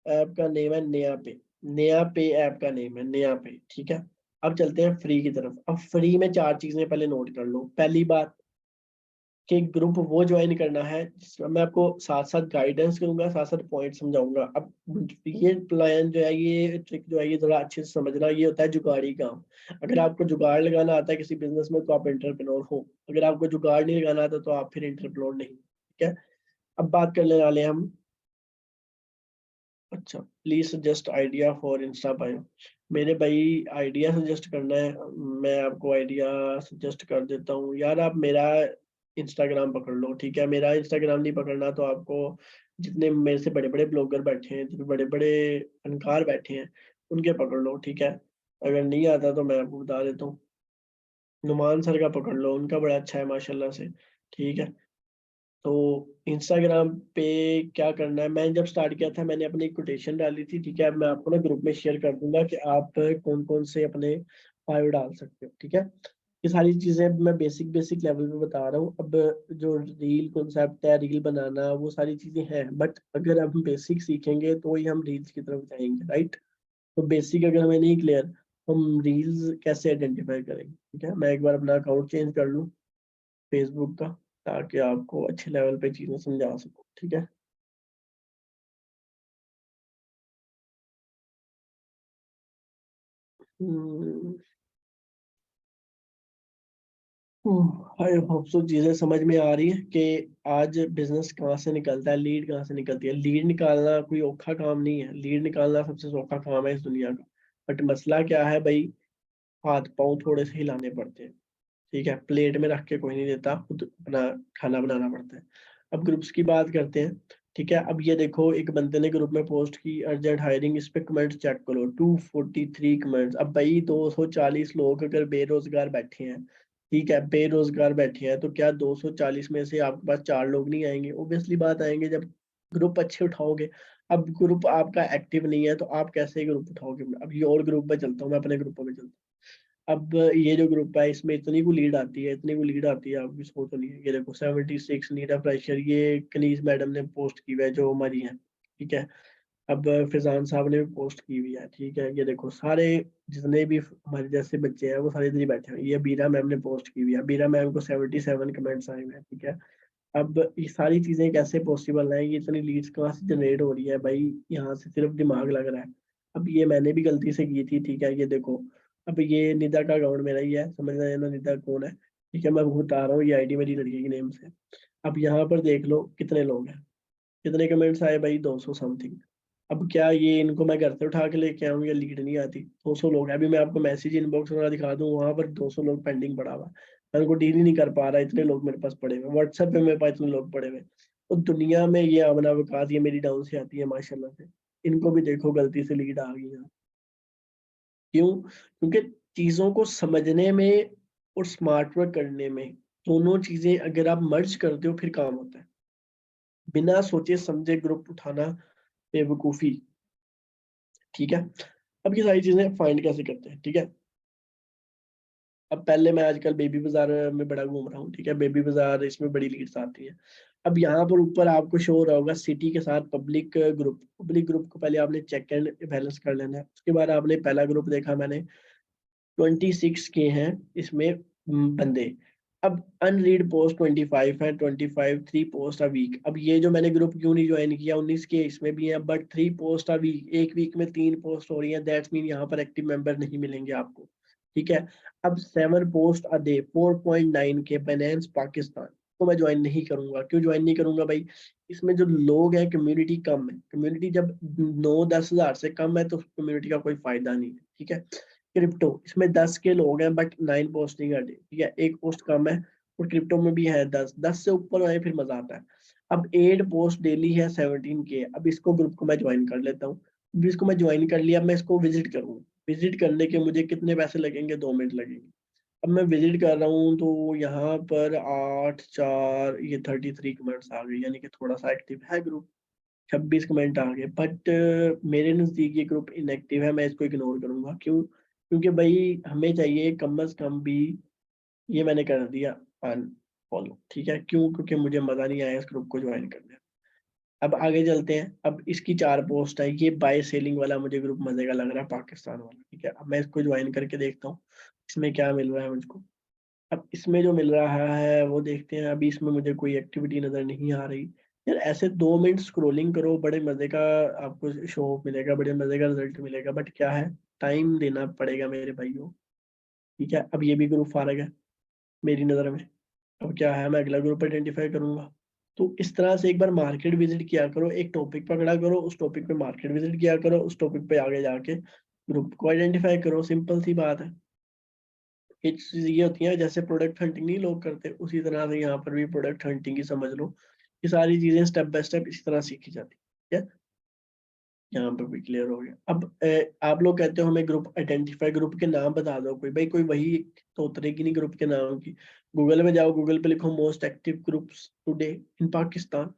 ऐप का नेम है नया पे। नया पे ऐप का नेम है, नया पे, ठीक है। अब चलते हैं फ्री की तरफ। अब फ्री में 4 चीजें पहले नोट कर लो। पहली बात कि ग्रुप वो ज्वाइन करना है जिसमें मैं आपको साथ साथ गाइडेंस करूंगा, साथ साथ पॉइंट समझाऊंगा। अब ये प्लान जो है, ये ट्रिक जो है, ये थोड़ा अच्छे से समझना। ये होता है जुगाड़ी काम। अगर आपको जुगाड़ लगाना आता है किसी बिजनेस में तो आप एंटरप्रेन्योर हो, अगर आपको जुगाड़ नहीं लगाना आता तो आप फिर एंटरप्रेन्योर नहीं, ठीक है। अब बात करने वाले हैं हम, अच्छा, please suggest idea for Insta bio. मेरे भाई आइडिया सजेस्ट करना है, मैं आपको आइडिया सजेस्ट कर देता हूँ यार। आप मेरा इंस्टाग्राम पकड़ लो, ठीक है। मेरा इंस्टाग्राम नहीं पकड़ना तो आपको जितने मेरे से बड़े बड़े ब्लॉगर बैठे हैं, जितने बड़े बड़े फनकार बैठे हैं, उनके पकड़ लो, ठीक है। अगर नहीं आता तो मैं आपको बता देता हूँ, नुमान सर का पकड़ लो, उनका बड़ा अच्छा है माशाल्लाह से, ठीक है। तो इंस्टाग्राम पे क्या करना है, मैंने जब स्टार्ट किया था मैंने अपनी कोटेशन डाली थी, ठीक है। अब मैं आपको ना ग्रुप में शेयर कर दूंगा कि आप कौन कौन से अपने फाइव डाल सकते हो, ठीक है। ये सारी चीजें मैं बेसिक बेसिक लेवल पे बता रहा हूँ। अब जो रील कॉन्सेप्ट है, रील बनाना, वो सारी चीजें हैं, बट अगर हम बेसिक सीखेंगे तो ही हम रील्स की तरफ जाएंगे, राइट। तो बेसिक अगर हमें नहीं क्लियर, हम रील्स कैसे आइडेंटिफाई करेंगे, ठीक है। मैं एक बार अपना अकाउंट चेंज कर लूँ फेसबुक का, ताकि आपको अच्छे लेवल पे चीजें समझा सकूं, ठीक है। आई होप सो चीजें समझ में आ रही है कि आज बिजनेस कहाँ से निकलता है, लीड कहाँ से निकलती है। लीड निकालना कोई औखा काम नहीं है, लीड निकालना सबसे सौखा काम है इस दुनिया का। बट मसला क्या है भाई, हाथ पाँव थोड़े से हिलाने पड़ते हैं, ठीक है। प्लेट में रख के कोई नहीं देता, खुद अपना खाना बनाना पड़ता है। अब ग्रुप्स की बात करते हैं, ठीक है। अब ये देखो, एक बंदे ने ग्रुप में पोस्ट की अर्जेंट हायरिंग, इस पे कमेंट चेक करो, 243 कमेंट्स। अब भाई 240 लोग अगर बेरोजगार बैठे हैं, ठीक है, बेरोजगार बैठे हैं, तो क्या 240 में से आपके पास 4 लोग नहीं आएंगे? ओब्वियसली बात आएंगे, जब ग्रुप अच्छे उठाओगे। अब ग्रुप आपका एक्टिव नहीं है तो आप कैसे ग्रुप उठाओगे? अब ये और ग्रुप पे चलता हूँ, मैं अपने ग्रुपों में चलता हूँ। अब ये जो ग्रुप है इसमें इतनी को लीड आती है, इतनी को लीड आती है, आपकी सोच नहीं है। ये देखो 76 नीड ऑफ फ्रेशर, ये कनीज मैडम ने पोस्ट की हुई है जो हमारी है, ठीक है। अब फिजान साहब ने भी पोस्ट की हुई है, ठीक है। ये देखो सारे जितने भी हमारे जैसे बच्चे हैं वो सारे इधर ही बैठे हैं। ये बीरा मैम ने पोस्ट की हुई है, बीरा मैम को 77 कमेंट्स आए हुए हैं, ठीक है। अब ये सारी चीजें कैसे पॉसिबल है, ये इतनी लीड्स कहाँ से जनरेट हो रही है भाई? यहाँ से सिर्फ दिमाग लग रहा है। अब ये मैंने भी गलती से की थी, ठीक है। ये देखो, अब ये निदा का अकाउंट मेरा ही है, समझ रहे हैं ना निदा कौन है, ठीक है। मैं आपको बता रहा हूँ, ये आईडी मेरी लड़की के नेम से। अब यहाँ पर देख लो कितने लोग हैं, कितने कमेंट्स आए भाई, 200 समथिंग। अब क्या ये इनको मैं घर से उठा के लेके आऊँ, या लीड नहीं आती? 200 लोग हैं, अभी मैं आपको मैसेज इनबॉक्स वगैरह दिखा दूँ, वहां पर 200 लोग पेंडिंग पड़ा हुआ है। मैं उनको डील ही नहीं कर पा रहा, इतने लोग मेरे पास पड़े हुए, व्हाट्सएप पे मेरे पास इतने लोग पड़े हुए। तो दुनिया में ये आमना वकात ये मेरी डाउन से आती है माशाल्लाह से। इनको भी देखो गलती से लीड आ गई है। क्यों? क्योंकि चीजों को समझने में और स्मार्ट वर्क करने में, दोनों चीजें अगर आप मर्ज करते हो फिर काम होता है। बिना सोचे समझे ग्रुप उठाना बेवकूफी, ठीक है। अब ये सारी चीजें फाइंड कैसे करते हैं, ठीक है। अब पहले मैं आजकल बेबी बाजार में बड़ा घूम रहा हूँ, ठीक है। बेबी बाजार इसमें बड़ी लीड्स आती हैं। अब यहाँ पर ऊपर आपको शो हो रहा होगा सिटी के साथ पब्लिक ग्रुप। पब्लिक ग्रुप को पहले आपने चेक एंड बैलेंस कर लेना है। उसके बाद आपने पहला ग्रुप देखा मैंने, 26 के हैं इसमें बंदे। अब अनरीड पोस्ट 25 है, 25 3 पोस्ट अ वीक। अब ये जो मैंने ग्रुप क्यों नहीं ज्वाइन किया, 19 के इसमें भी है, बट 3 पोस्ट अ वीक, एक वीक में 3 पोस्ट हो रही है, दैट्स मीन यहाँ पर एक्टिव मेंबर नहीं मिलेंगे आपको, ठीक है। अब 7 पोस्ट अ डे, 4.9 के, बाइनेंस पाकिस्तान, को मैं ज्वाइन नहीं करूंगा। क्यों ज्वाइन नहीं करूंगा भाई? इसमें जो लोग हैं, कम्युनिटी कम है। कम्युनिटी जब 9-10 हजार से कम है तो कम्युनिटी का कोई फायदा नहीं है, ठीक है। क्रिप्टो, इसमें 10 के लोग हैं बट 9 पोस्टिंग है, ठीक है, एक पोस्ट कम है। और क्रिप्टो में भी है 10 से ऊपर आए फिर मजा आता है। अब 8 पोस्ट डेली है 17 के। अब इसको ग्रुप को मैं ज्वाइन कर लेता हूँ। अब इसको मैं ज्वाइन कर लिया, मैं इसको विजिट करूँ। विजिट करने के मुझे कितने पैसे लगेंगे? 2 मिनट लगेंगे। अब मैं विजिट कर रहा हूँ तो यहाँ पर 8 4 ये 33 कमेंट्स आ गए, यानी कि थोड़ा सा एक्टिव है ग्रुप। 26 कमेंट आ गए बट मेरे नज़दीक ये ग्रुप इनएक्टिव है, मैं इसको इग्नोर करूंगा। क्यों? क्योंकि भाई हमें चाहिए कम अज कम भी, ये मैंने कर दिया अनफॉलो, ठीक है। क्यों? क्योंकि मुझे मजा नहीं आया इस ग्रुप को ज्वाइन करने में। अब आगे चलते हैं। अब इसकी 4 पोस्ट है, ये बाय सेलिंग वाला मुझे ग्रुप मजे का लग रहा है, पाकिस्तान वाला, ठीक है। अब मैं इसको ज्वाइन करके देखता हूँ इसमें क्या मिल रहा है मुझको। अब इसमें जो मिल रहा है वो देखते हैं। अभी इसमें मुझे कोई एक्टिविटी नजर नहीं आ रही। यार ऐसे 2 मिनट स्क्रोलिंग करो, बड़े मजे का आपको शो मिलेगा, बड़े मजे का रिजल्ट मिलेगा, बट क्या है, टाइम देना पड़ेगा मेरे भाइयों, ठीक है। अब ये भी ग्रुप फारग है मेरी नज़र में। अब क्या है, मैं अगला ग्रुप आइडेंटिफाई करूंगा। तो इस तरह से एक बार मार्केट विजिट किया करो, एक टॉपिक पकड़ा करो, उस टॉपिक पे मार्केट विजिट किया करो, उस टॉपिक पे आगे जाके ग्रुप को आइडेंटिफाई करो। सिंपल सी बात है। ये चीज ये होती है जैसे प्रोडक्ट हंटिंग नहीं लोग करते, उसी तरह से यहाँ पर भी प्रोडक्ट हंटिंग की समझ लो। ये सारी चीजें स्टेप बाय स्टेप इसी तरह सीखी जाती है। यहाँ पर भी क्लियर हो गया। अब आप लोग कहते हो हमें ग्रुप आइडेंटिफाई, ग्रुप के नाम बता दो कोई। भाई कोई वही तो उतरेगी नहीं ग्रुप के नाम की। गूगल में जाओ, गूगल पे लिखो most active groups today in Pakistan,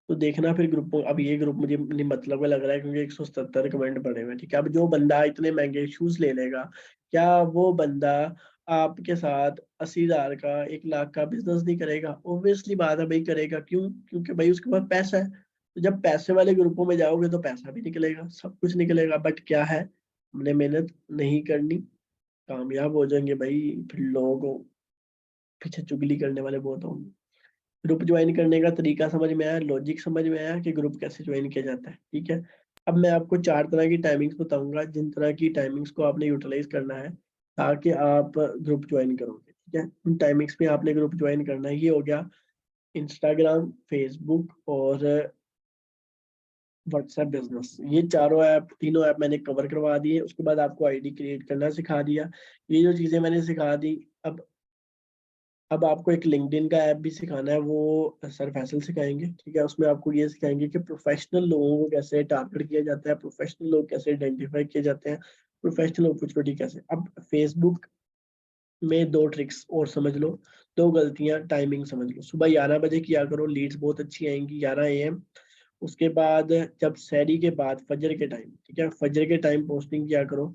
तो देखना फिर ग्रुपों। अब ये ग्रुप मुझे नहीं मतलब का लग रहा है क्योंकि 177 कमेंट पड़े हुए हैं, ठीक है। अब जो बंदा इतने महंगे शूज ले लेगा, क्या वो बंदा आपके साथ 80,000 का 1 लाख का बिजनेस नहीं करेगा? ऑब्वियसली बात है भाई, करेगा। क्यों? क्योंकि भाई उसके पास पैसा है। तो जब पैसे वाले ग्रुपों में जाओगे तो पैसा भी निकलेगा, सब कुछ निकलेगा, बट क्या है, हमने मेहनत नहीं करनी, कामयाब हो जाएंगे भाई, फिर लोगों को पीछे चुगली करने वाले बहुत होंगे। ग्रुप ज्वाइन करने का तरीका समझ में आया, लॉजिक समझ में आया कि ग्रुप कैसे ज्वाइन किया जाता है, ठीक है। अब मैं आपको 4 तरह की टाइमिंग्स बताऊंगा, जिन तरह की टाइमिंग्स को आपने यूटिलाइज करना है ताकि आप ग्रुप ज्वाइन करोगे, ठीक है। उन टाइमिंग्स में आपने ग्रुप ज्वाइन करना है। ये हो गया इंस्टाग्राम, फेसबुक और व्हाट्सएप बिजनेस। ये चारों ऐप, तीनों ऐप मैंने कवर करवा दिए। उसके बाद आपको आईडी क्रिएट करना सिखा दिया। ये जो चीजें मैंने सिखा दी। अब आपको एक लिंक्डइन का ऐप भी सिखाना है, वो सर फैसल सिखाएंगे, ठीक है। उसमें आपको ये सिखाएंगे कि प्रोफेशनल लोगों को कैसे टारगेट किया जाता है, प्रोफेशनल लोग कैसे आइडेंटिफाई किए जाते हैं, प्रोफेशनल अपॉर्चुनिटी कैसे। अब फेसबुक में 2 ट्रिक्स और समझ लो, 2 गलतियां, टाइमिंग समझ लो। सुबह 11 बजे किया करो, लीड्स बहुत अच्छी आएंगी 11 AM। उसके बाद जब सहरी के बाद फजर के टाइम, ठीक है, फजर के टाइम पोस्टिंग किया करो।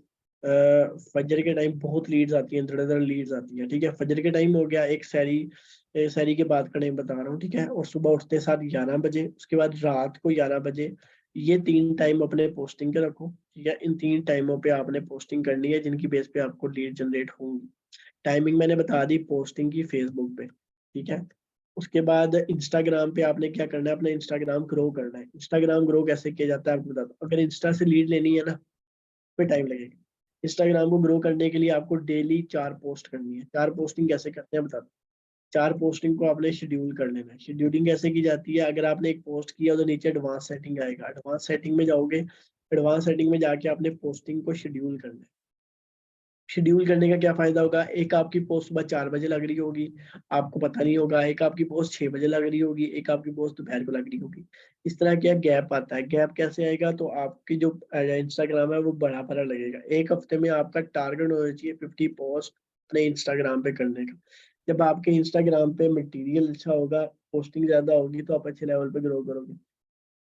फजर के टाइम बहुत लीड्स आती हैं, धड़ाधड़ लीड्स आती हैं, ठीक है। फजर के टाइम हो गया एक, सहरी के बाद का टाइम बता रहा हूँ, ठीक है। और सुबह उठते साथ 11 बजे, उसके बाद रात को 11 बजे। ये 3 टाइम अपने पोस्टिंग के रखो, ठीक है। इन 3 टाइमों पे आपने पोस्टिंग करनी है जिनकी बेस पे आपको लीड जनरेट होंगी। टाइमिंग मैंने बता दी पोस्टिंग की फेसबुक पे, ठीक है। उसके बाद इंस्टाग्राम पे आपने क्या करना है, अपना इंस्टाग्राम ग्रो करना है। इंस्टाग्राम ग्रो कैसे किया जाता है आपको बताता हूँ। अगर इंस्टा से लीड लेनी है ना, तो टाइम लगेगा। इंस्टाग्राम को ग्रो करने के लिए आपको डेली 4 पोस्ट करनी है। 4 पोस्टिंग कैसे करते हैं बताता हूँ। 4 पोस्टिंग को आपने शेड्यूल कर लेना है। शेड्यूलिंग कैसे की जाती है, अगर आपने एक पोस्ट किया तो नीचे एडवांस सेटिंग आएगा, एडवांस सेटिंग में जाओगे, एडवांस सेटिंग में जाके आपने पोस्टिंग को शेड्यूल करना है। शेड्यूल करने का क्या फायदा होगा, एक आपकी पोस्ट सुबह 4 बजे लग रही होगी, आपको पता नहीं होगा। एक आपकी पोस्ट 6 बजे लग रही होगी, एक आपकी पोस्ट दोपहर को लग रही होगी। इस तरह क्या गैप आता है। गैप कैसे आएगा, तो आपकी जो इंस्टाग्राम है वो बड़ा बड़ा लगेगा। एक हफ्ते में आपका टारगेट होना चाहिए 50 पोस्ट अपने इंस्टाग्राम पे करने का। जब आपके इंस्टाग्राम पे मटेरियल अच्छा होगा, पोस्टिंग ज्यादा होगी, तो आप अच्छे लेवल पे ग्रो करोगे,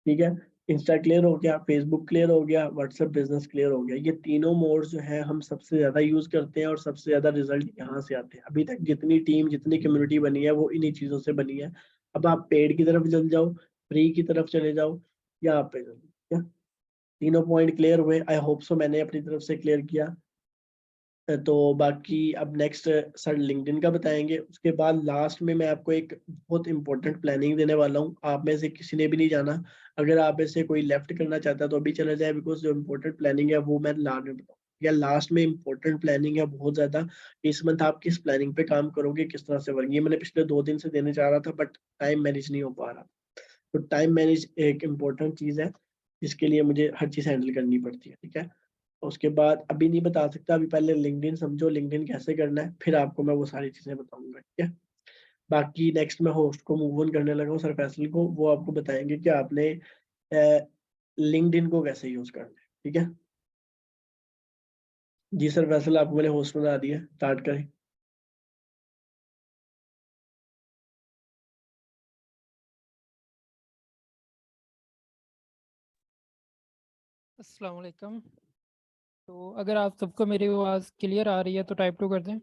ठीक है। इंस्टा क्लियर हो गया, फेसबुक क्लियर हो गया, व्हाट्सएप बिजनेस क्लियर हो गया। ये तीनों मोड्स जो है हम सबसे ज्यादा यूज करते हैं और सबसे ज्यादा रिजल्ट यहाँ से आते हैं। अभी तक जितनी टीम, जितनी कम्युनिटी बनी है वो इन्हीं चीजों से बनी है। अब आप पेड की तरफ चल जाओ, फ्री की तरफ चले जाओ, यहाँ पे चलो, ठीक है। तीनों पॉइंट क्लियर हुए, आई होप सो मैंने अपनी तरफ से क्लियर किया। तो बाकी अब नेक्स्ट सर लिंक्डइन का बताएंगे। उसके बाद लास्ट में मैं आपको एक बहुत इंपॉर्टेंट प्लानिंग देने वाला हूँ, आप में से किसी ने भी नहीं जाना। अगर आप में से कोई लेफ्ट करना चाहता है तो अभी चला जाए, बिकॉज जो इंपॉर्टेंट प्लानिंग है वो मैं लास्ट में बताऊँ। या लास्ट में इंपॉर्टेंट प्लानिंग है बहुत ज्यादा, इस मंथ आप किस प्लानिंग पे काम करोगे, किस तरह से वर्क, ये मैंने पिछले 2 दिन से देने चाह रहा था बट टाइम मैनेज नहीं हो पा रहा। तो टाइम मैनेज एक इम्पोर्टेंट चीज है जिसके लिए मुझे हर चीज हैंडल करनी पड़ती है, ठीक है। उसके बाद अभी नहीं बता सकता, अभी पहले लिंक्डइन समझो, लिंक्डइन कैसे करना है, फिर आपको मैं वो सारी चीजें बताऊंगा, ठीक है। बाकी नेक्स्ट मैं होस्ट को मूव ऑन करने लगा हूँ सर फैसल को, वो आपको बताएंगे कि आपने लिंक्डइन को कैसे यूज करना है, ठीक है। जी सर फैसल, आपको मैंने होस्ट बना दिया, स्टार्ट करें। अस्सलाम वालेकुम। तो अगर आप सबको मेरी आवाज़ क्लियर आ रही है तो टाइप टू कर दें।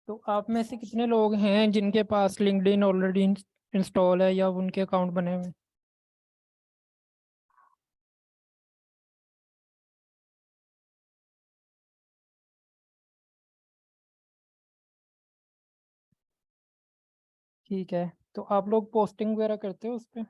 तो आप में से कितने लोग हैं जिनके पास लिंक्डइन ऑलरेडी इंस्टॉल है या उनके अकाउंट बने हुए हैं? ठीक है, तो आप लोग पोस्टिंग वगैरह करते हो उस पर?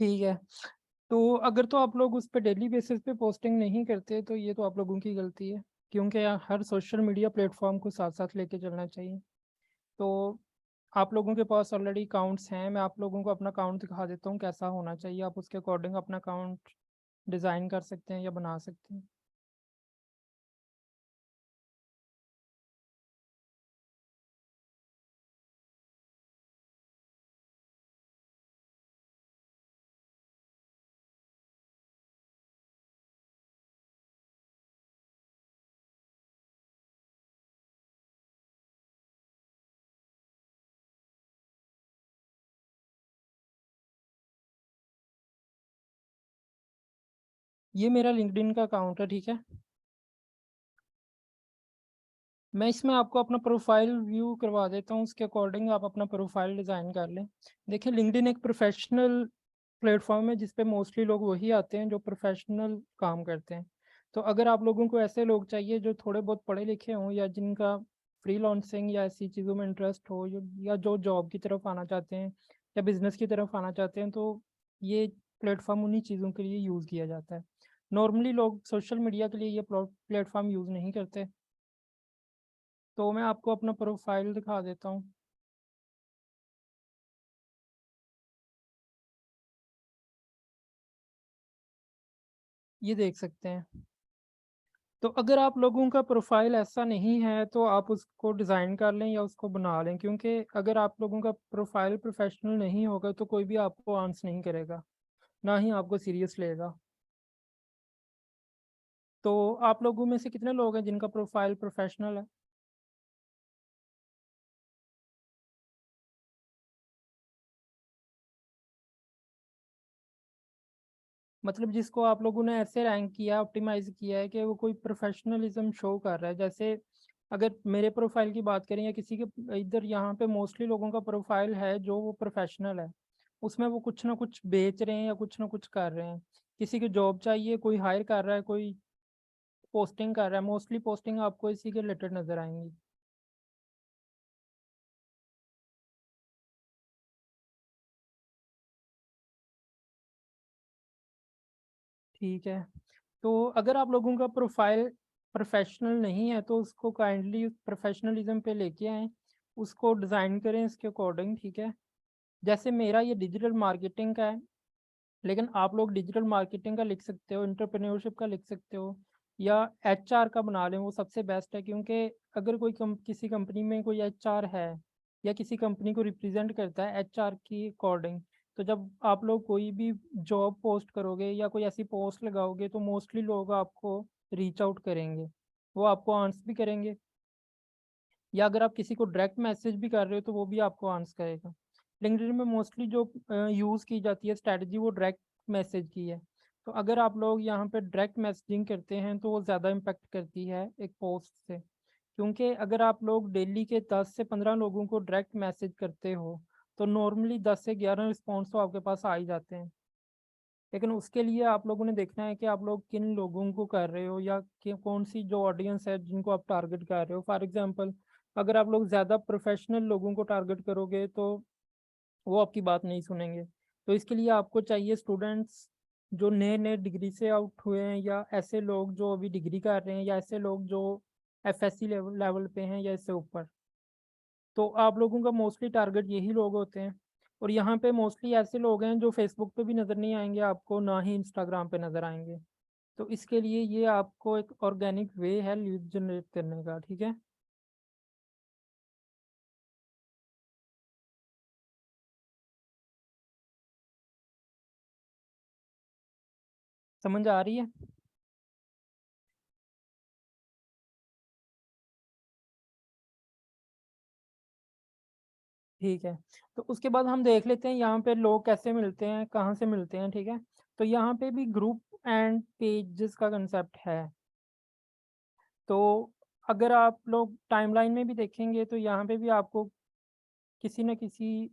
ठीक है, तो अगर तो आप लोग उस पर डेली बेसिस पे पोस्टिंग नहीं करते तो ये तो आप लोगों की गलती है, क्योंकि हर सोशल मीडिया प्लेटफॉर्म को साथ साथ लेके चलना चाहिए। तो आप लोगों के पास ऑलरेडी अकाउंट्स हैं, मैं आप लोगों को अपना अकाउंट दिखा देता हूँ कैसा होना चाहिए, आप उसके अकॉर्डिंग अपना अकाउंट डिज़ाइन कर सकते हैं या बना सकते हैं। ये मेरा लिंक्डइन का अकाउंट है, ठीक है। मैं इसमें आपको अपना प्रोफाइल व्यू करवा देता हूँ, उसके अकॉर्डिंग आप अपना प्रोफाइल डिज़ाइन कर लें। देखिए, लिंक्डइन एक प्रोफेशनल प्लेटफॉर्म है जिस पे मोस्टली लोग वही आते हैं जो प्रोफेशनल काम करते हैं। तो अगर आप लोगों को ऐसे लोग चाहिए जो थोड़े बहुत पढ़े लिखे हों या जिनका फ्रीलांसिंग या ऐसी चीज़ों में इंटरेस्ट हो, या जो जॉब की तरफ आना चाहते हैं या बिजनेस की तरफ आना चाहते हैं, तो ये प्लेटफॉर्म उन्हीं चीज़ों के लिए यूज़ किया जाता है। नॉर्मली लोग सोशल मीडिया के लिए ये प्लेटफॉर्म यूज़ नहीं करते। तो मैं आपको अपना प्रोफाइल दिखा देता हूँ। ये देख सकते हैं। तो अगर आप लोगों का प्रोफाइल ऐसा नहीं है तो आप उसको डिज़ाइन कर लें या उसको बना लें, क्योंकि अगर आप लोगों का प्रोफाइल प्रोफेशनल नहीं होगा तो कोई भी आपको आंस नहीं करेगा, ना ही आपको सीरियस लेगा। तो आप लोगों में से कितने लोग हैं जिनका प्रोफाइल प्रोफेशनल है? मतलब जिसको आप लोगों ने ऐसे रैंक किया, ऑप्टिमाइज किया है कि वो कोई प्रोफेशनलिज्म शो कर रहा है। जैसे अगर मेरे प्रोफाइल की बात करें या किसी के, इधर यहाँ पे मोस्टली लोगों का प्रोफाइल है जो वो प्रोफेशनल है, उसमें वो कुछ ना कुछ बेच रहे हैं या कुछ ना कुछ कर रहे हैं। किसी की जॉब चाहिए, कोई हायर कर रहा है, कोई पोस्टिंग कर रहा है, मोस्टली पोस्टिंग आपको इसी के रिलेटेड नज़र आएंगी। ठीक है, तो अगर आप लोगों का प्रोफाइल प्रोफेशनल नहीं है तो उसको काइंडली प्रोफेशनलिज्म पे लेके आएँ, उसको डिज़ाइन करें इसके अकॉर्डिंग, ठीक है। जैसे मेरा ये डिजिटल मार्केटिंग का है, लेकिन आप लोग डिजिटल मार्केटिंग का लिख सकते हो, एंटरप्रेन्योरशिप का लिख सकते हो, या एचआर का बना लें, वो सबसे बेस्ट है। क्योंकि अगर कोई किसी कंपनी में कोई एचआर है या किसी कंपनी को रिप्रेजेंट करता है एचआर की अकॉर्डिंग, तो जब आप लोग कोई भी जॉब पोस्ट करोगे या कोई ऐसी पोस्ट लगाओगे तो मोस्टली लोग आपको रीच आउट करेंगे, वो आपको आंसर भी करेंगे, या अगर आप किसी को डायरेक्ट मैसेज भी कर रहे हो तो वो भी आपको आंसर करेगा। लिंक्डइन में मोस्टली जो यूज़ की जाती है स्ट्रैटेजी वो डायरेक्ट मैसेज की है। तो अगर आप लोग यहाँ पे डायरेक्ट मैसेजिंग करते हैं तो वो ज़्यादा इम्पेक्ट करती है एक पोस्ट से। क्योंकि अगर आप लोग डेली के 10 से 15 लोगों को डायरेक्ट मैसेज करते हो तो नॉर्मली 10 से 11 रिस्पॉन्स तो आपके पास आ ही जाते हैं। लेकिन उसके लिए आप लोगों ने देखना है कि आप लोग किन लोगों को कर रहे हो या कौन सी जो ऑडियंस है जिनको आप टारगेट कर रहे हो। फॉर एग्जांपल, अगर आप लोग ज़्यादा प्रोफेशनल लोगों को टारगेट करोगे तो वो आपकी बात नहीं सुनेंगे। तो इसके लिए आपको चाहिए स्टूडेंट्स जो नए नए डिग्री से आउट हुए हैं, या ऐसे लोग जो अभी डिग्री कर रहे हैं, या ऐसे लोग जो एफएससी लेवल पे हैं या इससे ऊपर। तो आप लोगों का मोस्टली टारगेट यही लोग होते हैं। और यहाँ पे मोस्टली ऐसे लोग हैं जो फेसबुक पे भी नज़र नहीं आएंगे आपको, ना ही इंस्टाग्राम पे नज़र आएंगे। तो इसके लिए ये आपको एक ऑर्गेनिक वे है लीड जनरेट करने का, ठीक है। समझ आ रही है? ठीक है। तो उसके बाद हम देख लेते हैं यहाँ पे लोग कैसे मिलते हैं, कहाँ से मिलते हैं, ठीक है। तो यहाँ पे भी ग्रुप एंड पेजेस का कंसेप्ट है। तो अगर आप लोग टाइमलाइन में भी देखेंगे तो यहाँ पे भी आपको किसी न किसी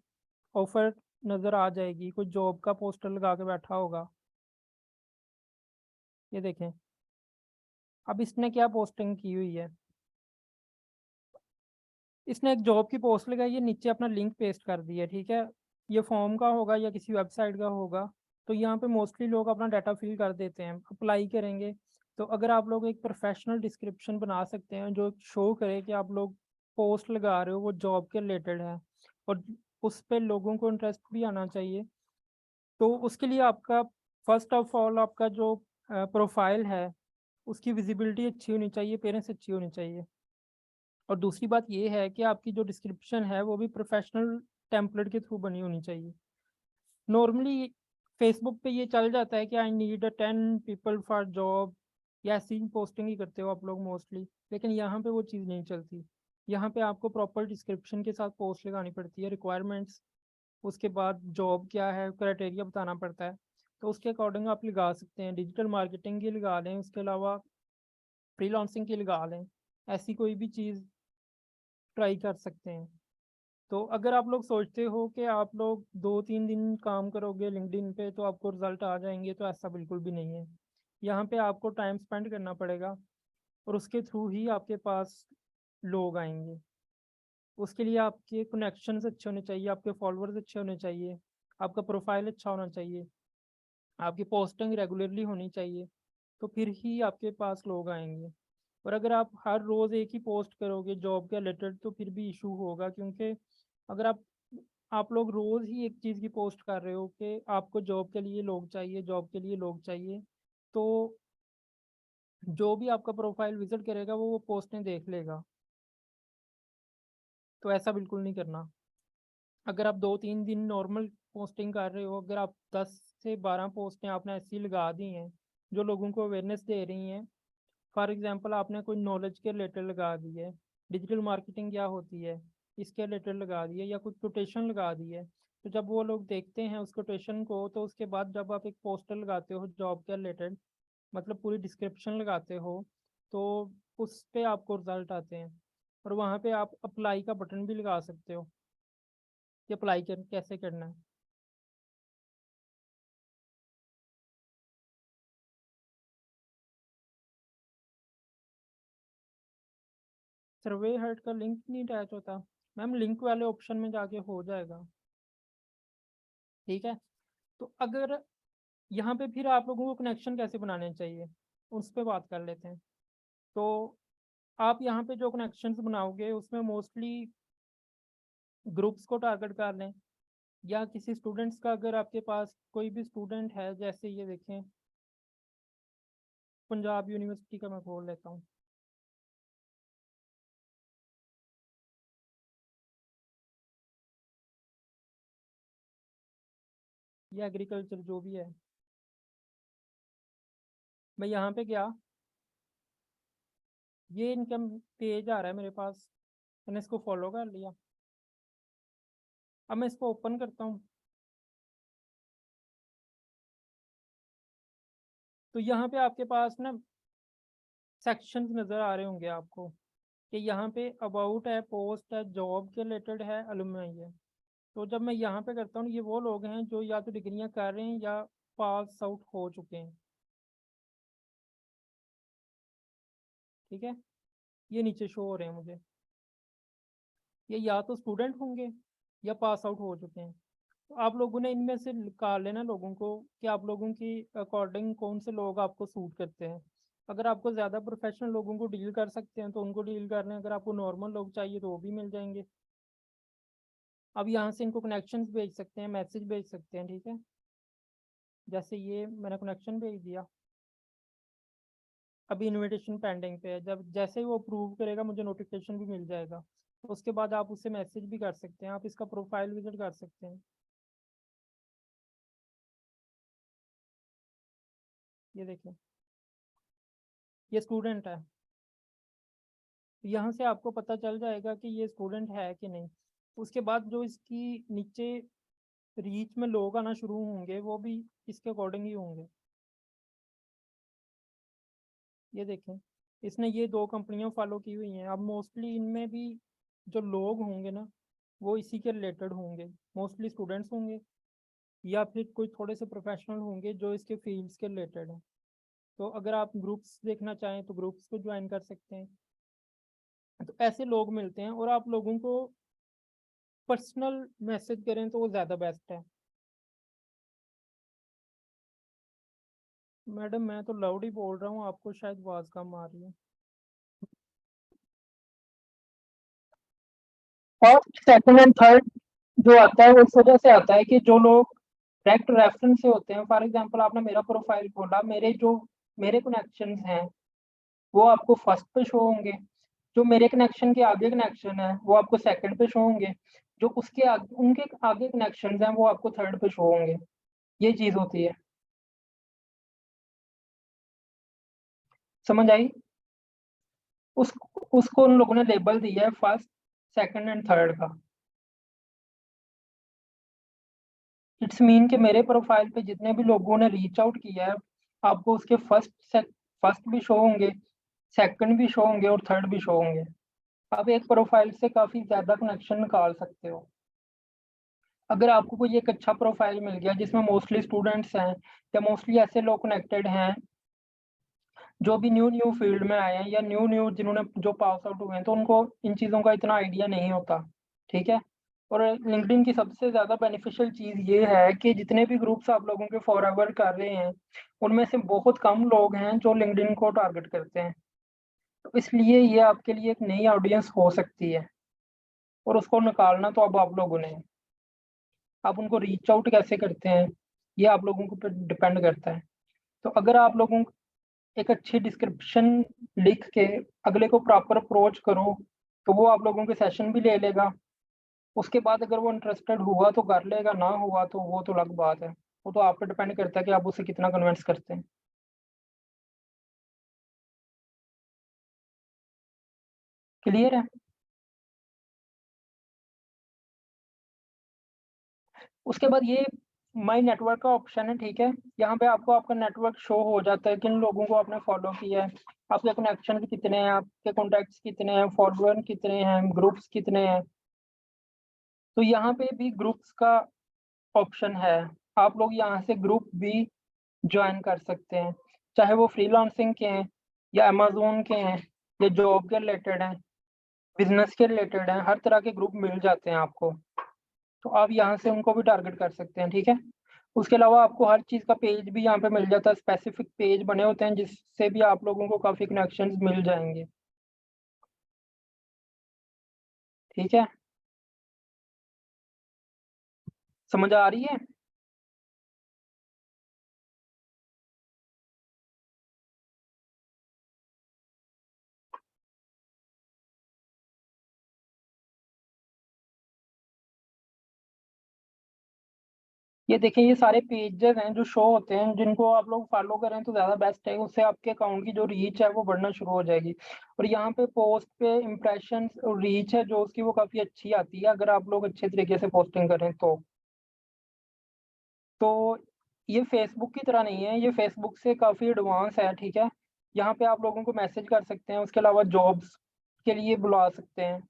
ऑफर नज़र आ जाएगी, कोई जॉब का पोस्टर लगा के बैठा होगा। ये देखें, अब इसने क्या पोस्टिंग की हुई है, इसने एक जॉब की पोस्ट लगाई है, नीचे अपना लिंक पेस्ट कर दिया, ठीक है। ये फॉर्म का होगा या किसी वेबसाइट का होगा। तो यहाँ पे मोस्टली लोग अपना डाटा फिल कर देते हैं, अप्लाई करेंगे। तो अगर आप लोग एक प्रोफेशनल डिस्क्रिप्शन बना सकते हैं जो शो करे कि आप लोग पोस्ट लगा रहे हो वो जॉब के रिलेटेड है, और उस पर लोगों को इंटरेस्ट भी आना चाहिए। तो उसके लिए आपका फर्स्ट ऑफ ऑल आपका जो प्रोफाइल है उसकी विजिबिलिटी अच्छी होनी चाहिए, पेरेंट्स अच्छी होनी चाहिए। और दूसरी बात ये है कि आपकी जो डिस्क्रिप्शन है वो भी प्रोफेशनल टेम्पलेट के थ्रू बनी होनी चाहिए। नॉर्मली फेसबुक पे ये चल जाता है कि I need 10 people for job, या ऐसी पोस्टिंग ही करते हो आप लोग मोस्टली। लेकिन यहाँ पे वो चीज़ नहीं चलती। यहाँ पे आपको प्रॉपर डिस्क्रिप्शन के साथ पोस्ट लगानी पड़ती है, रिक्वायरमेंट्स, उसके बाद जॉब क्या है, क्राइटेरिया बताना पड़ता है। तो उसके अकॉर्डिंग आप लगा सकते हैं, डिजिटल मार्केटिंग की लगा लें, उसके अलावा फ्रीलांसिंग की लगा लें, ऐसी कोई भी चीज़ ट्राई कर सकते हैं। तो अगर आप लोग सोचते हो कि आप लोग 2-3 दिन काम करोगे लिंक्डइन पे तो आपको रिजल्ट आ जाएंगे, तो ऐसा बिल्कुल भी नहीं है। यहाँ पे आपको टाइम स्पेंड करना पड़ेगा और उसके थ्रू ही आपके पास लोग आएंगे। उसके लिए आपके कनेक्शंस अच्छे होने चाहिए, आपके फॉलोअर्स अच्छे होने चाहिए, आपका प्रोफाइल अच्छा होना चाहिए, आपकी पोस्टिंग रेगुलरली होनी चाहिए, तो फिर ही आपके पास लोग आएंगे। और अगर आप हर रोज़ एक ही पोस्ट करोगे जॉब के रिलेटेड तो फिर भी इशू होगा। क्योंकि अगर आप लोग रोज़ ही एक चीज़ की पोस्ट कर रहे हो कि आपको जॉब के लिए लोग चाहिए, जॉब के लिए लोग चाहिए, तो जो भी आपका प्रोफाइल विजिट करेगा वो पोस्टें देख लेगा। तो ऐसा बिल्कुल नहीं करना। अगर आप 2-3 दिन नॉर्मल पोस्टिंग कर रहे हो, अगर आप 10 से 12 पोस्टें आपने ऐसी लगा दी हैं जो लोगों को अवेयरनेस दे रही हैं। फॉर एग्जांपल, आपने कोई नॉलेज के रिलेटेड लगा दी है, डिजिटल मार्केटिंग क्या होती है इसके रिलेटेड लगा दी है, या कुछ कोटेशन लगा दी है, तो जब वो लोग देखते हैं उस कोटेशन को तो उसके बाद जब आप एक पोस्टर लगाते हो जॉब के रिलेटेड, मतलब पूरी डिस्क्रिप्शन लगाते हो, तो उस पे आपको रिजल्ट आते हैं। और वहाँ पे आप अप्लाई का बटन भी लगा सकते हो कि अप्लाई कर कैसे करना है। सर्वे हेड का लिंक नहीं अटैच होता मैम, लिंक वाले ऑप्शन में जाके हो जाएगा, ठीक है। तो अगर यहाँ पे फिर आप लोगों को कनेक्शन कैसे बनाने चाहिए उस पर बात कर लेते हैं। तो आप यहाँ पे जो कनेक्शंस बनाओगे उसमें मोस्टली ग्रुप्स को टारगेट कर लें, या किसी स्टूडेंट्स का, अगर आपके पास कोई भी स्टूडेंट है, जैसे ये देखें पंजाब यूनिवर्सिटी का मैं खोल लेता हूँ। ये एग्रीकल्चर जो भी है, मैं यहाँ पे गया, ये इनका पेज आ रहा है मेरे पास, मैंने इसको फॉलो कर लिया। अब मैं इसको ओपन करता हूँ, तो यहाँ पे आपके पास ना सेक्शंस नज़र आ रहे होंगे आपको कि यहाँ पे अबाउट है, पोस्ट है, जॉब के रिलेटेड है, अलुमनाई है। तो जब मैं यहाँ पे करता हूँ, ये वो लोग हैं जो या तो डिग्रियाँ कर रहे हैं या पास आउट हो चुके हैं, ठीक है। ये नीचे शो हो रहे हैं मुझे, ये या तो स्टूडेंट होंगे या पास आउट हो चुके हैं। तो आप लोगों ने इनमें से निकाल लेना लोगों को कि आप लोगों की अकॉर्डिंग कौन से लोग आपको सूट करते हैं। अगर आपको ज़्यादा प्रोफेशनल लोगों को डील कर सकते हैं तो उनको डील कर लें, अगर आपको नॉर्मल लोग चाहिए तो वो भी मिल जाएंगे। अब यहाँ से इनको कनेक्शंस भेज सकते हैं, मैसेज भेज सकते हैं, ठीक है। जैसे ये मैंने कनेक्शन भेज दिया, अभी इनविटेशन पेंडिंग पे है, जब जैसे ही वो अप्रूव करेगा मुझे नोटिफिकेशन भी मिल जाएगा। तो उसके बाद आप उससे मैसेज भी कर सकते हैं, आप इसका प्रोफाइल विजिट कर सकते हैं। ये देखें, ये स्टूडेंट है, यहाँ से आपको पता चल जाएगा कि ये स्टूडेंट है कि नहीं। उसके बाद जो इसकी नीचे रीच में लोग आना शुरू होंगे वो भी इसके अकॉर्डिंग ही होंगे। ये देखें, इसने ये 2 कंपनियां फॉलो की हुई हैं। अब मोस्टली इनमें भी जो लोग होंगे ना वो इसी के रिलेटेड होंगे, मोस्टली स्टूडेंट्स होंगे या फिर कोई थोड़े से प्रोफेशनल होंगे जो इसके फील्ड्स के रिलेटेड हैं। तो अगर आप ग्रुप्स देखना चाहें तो ग्रुप्स को ज्वाइन कर सकते हैं। तो ऐसे लोग मिलते हैं, और आप लोगों को पर्सनल मैसेज करें तो वो ज़्यादा बेस्ट है। मैडम मैं तो लाउड ही बोल रहा हूँ, आपको शायद आवाज़ कम आ रही है। और सेकंड एंड थर्ड जो आता है वो इस वजह से आता है कि जो लोग डायरेक्ट रेफरेंस से होते हैं, फॉर एग्जांपल आपने मेरा प्रोफाइल खोला, मेरे कनेक्शंस हैं वो आपको फर्स्ट पे शो होंगे, जो मेरे कनेक्शन के आगे कनेक्शन है वो आपको सेकंड पे शो होंगे, जो उसके आगे उनके आगे कनेक्शन हैं वो आपको थर्ड पे शो होंगे। ये चीज होती है, समझ आई। उस उसको उन लोगों ने लेबल दिया है फर्स्ट, सेकंड एंड थर्ड का। इट्स मीन कि मेरे प्रोफाइल पे जितने भी लोगों ने रीच आउट किया है आपको उसके फर्स्ट भी शो होंगे, सेकंड भी शो होंगे और थर्ड भी शो होंगे। आप एक प्रोफाइल से काफी ज्यादा कनेक्शन निकाल सकते हो। अगर आपको कोई एक अच्छा प्रोफाइल मिल गया जिसमें मोस्टली स्टूडेंट्स हैं या मोस्टली ऐसे लोग कनेक्टेड हैं जो भी न्यू न्यू फील्ड में आए हैं या न्यू न्यू जिन्होंने जो पास आउट हुए हैं, तो उनको इन चीज़ों का इतना आइडिया नहीं होता, ठीक है। और लिंक्डइन की सबसे ज़्यादा बेनिफिशियल चीज़ ये है कि जितने भी ग्रुप्स आप लोगों के फॉरवर्ड कर रहे हैं उनमें से बहुत कम लोग हैं जो लिंक्डइन को टारगेट करते हैं। तो इसलिए ये आपके लिए एक नई ऑडियंस हो सकती है, और उसको निकालना तो अब आप लोगों ने है। आप उनको रीच आउट कैसे करते हैं ये आप लोगों को पर डिपेंड करता है। तो अगर आप लोगों को एक अच्छी डिस्क्रिप्शन लिख के अगले को प्रॉपर अप्रोच करो तो वो आप लोगों के सेशन भी ले लेगा। उसके बाद अगर वो इंटरेस्टेड हुआ तो कर लेगा, ना हुआ तो वो तो अलग बात है। वो तो आप पे डिपेंड करता है कि आप उसे कितना कन्विंस करते हैं। क्लियर है। उसके बाद ये माई नेटवर्क का ऑप्शन है, ठीक है। यहाँ पे आपको आपका नेटवर्क शो हो जाता है, किन लोगों को आपने फॉलो किया है, आपके कनेक्शन कितने हैं, आपके कॉन्टैक्ट्स कितने हैं, फॉलोअर कितने हैं, ग्रुप्स कितने हैं। तो यहाँ पे भी ग्रुप्स का ऑप्शन है, आप लोग यहाँ से ग्रुप भी ज्वाइन कर सकते हैं, चाहे वो फ्रीलांसिंग के हैं या अमेजोन के हैं या जॉब के रिलेटेड हैं, बिजनेस के रिलेटेड हैं, हर तरह के ग्रुप मिल जाते हैं आपको। तो आप यहाँ से उनको भी टारगेट कर सकते हैं, ठीक है। उसके अलावा आपको हर चीज़ का पेज भी यहाँ पे मिल जाता है, स्पेसिफिक पेज बने होते हैं जिससे भी आप लोगों को काफ़ी कनेक्शंस मिल जाएंगे, ठीक है। समझ आ रही है। ये देखिए ये सारे पेजेस हैं जो शो होते हैं, जिनको आप लोग फॉलो करें तो ज़्यादा बेस्ट है, उससे आपके अकाउंट की जो रीच है वो बढ़ना शुरू हो जाएगी। और यहाँ पे पोस्ट पे इम्प्रेशन और रीच है जो उसकी वो काफ़ी अच्छी आती है अगर आप लोग अच्छे तरीके से पोस्टिंग करें तो ये फेसबुक की तरह नहीं है, ये फेसबुक से काफ़ी एडवांस है, ठीक है। यहाँ पे आप लोगों को मैसेज कर सकते हैं, उसके अलावा जॉब्स के लिए बुला सकते हैं।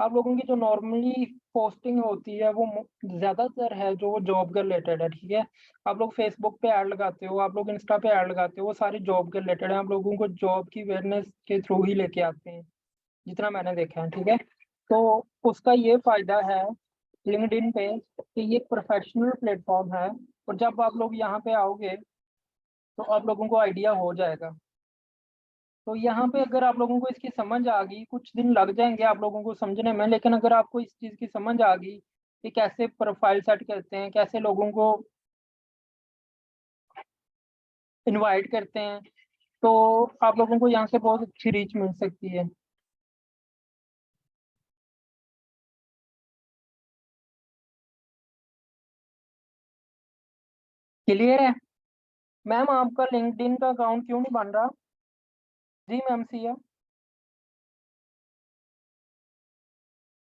आप लोगों की जो नॉर्मली पोस्टिंग होती है वो ज़्यादातर है जो वो जॉब के रिलेटेड है, ठीक है। आप लोग फेसबुक पे ऐड लगाते हो, आप लोग इंस्टा पे ऐड लगाते हो, वो सारी जॉब के रिलेटेड है, आप लोगों को जॉब की अवेयरनेस के थ्रू ही लेके आते हैं, जितना मैंने देखा है, ठीक है। तो उसका ये फायदा है लिंक्डइन पे कि ये प्रोफेशनल प्लेटफॉर्म है, और जब आप लोग यहाँ पे आओगे तो आप लोगों को आइडिया हो जाएगा। तो यहाँ पे अगर आप लोगों को इसकी समझ आ गई, कुछ दिन लग जाएंगे आप लोगों को समझने में, लेकिन अगर आपको इस चीज़ की समझ आ गई कि कैसे प्रोफाइल सेट करते हैं, कैसे लोगों को इनवाइट करते हैं, तो आप लोगों को यहाँ से बहुत अच्छी रीच मिल सकती है। क्लियर है मैम? आपका लिंक्डइन का अकाउंट क्यों नहीं बन रहा? जी मैम सिया,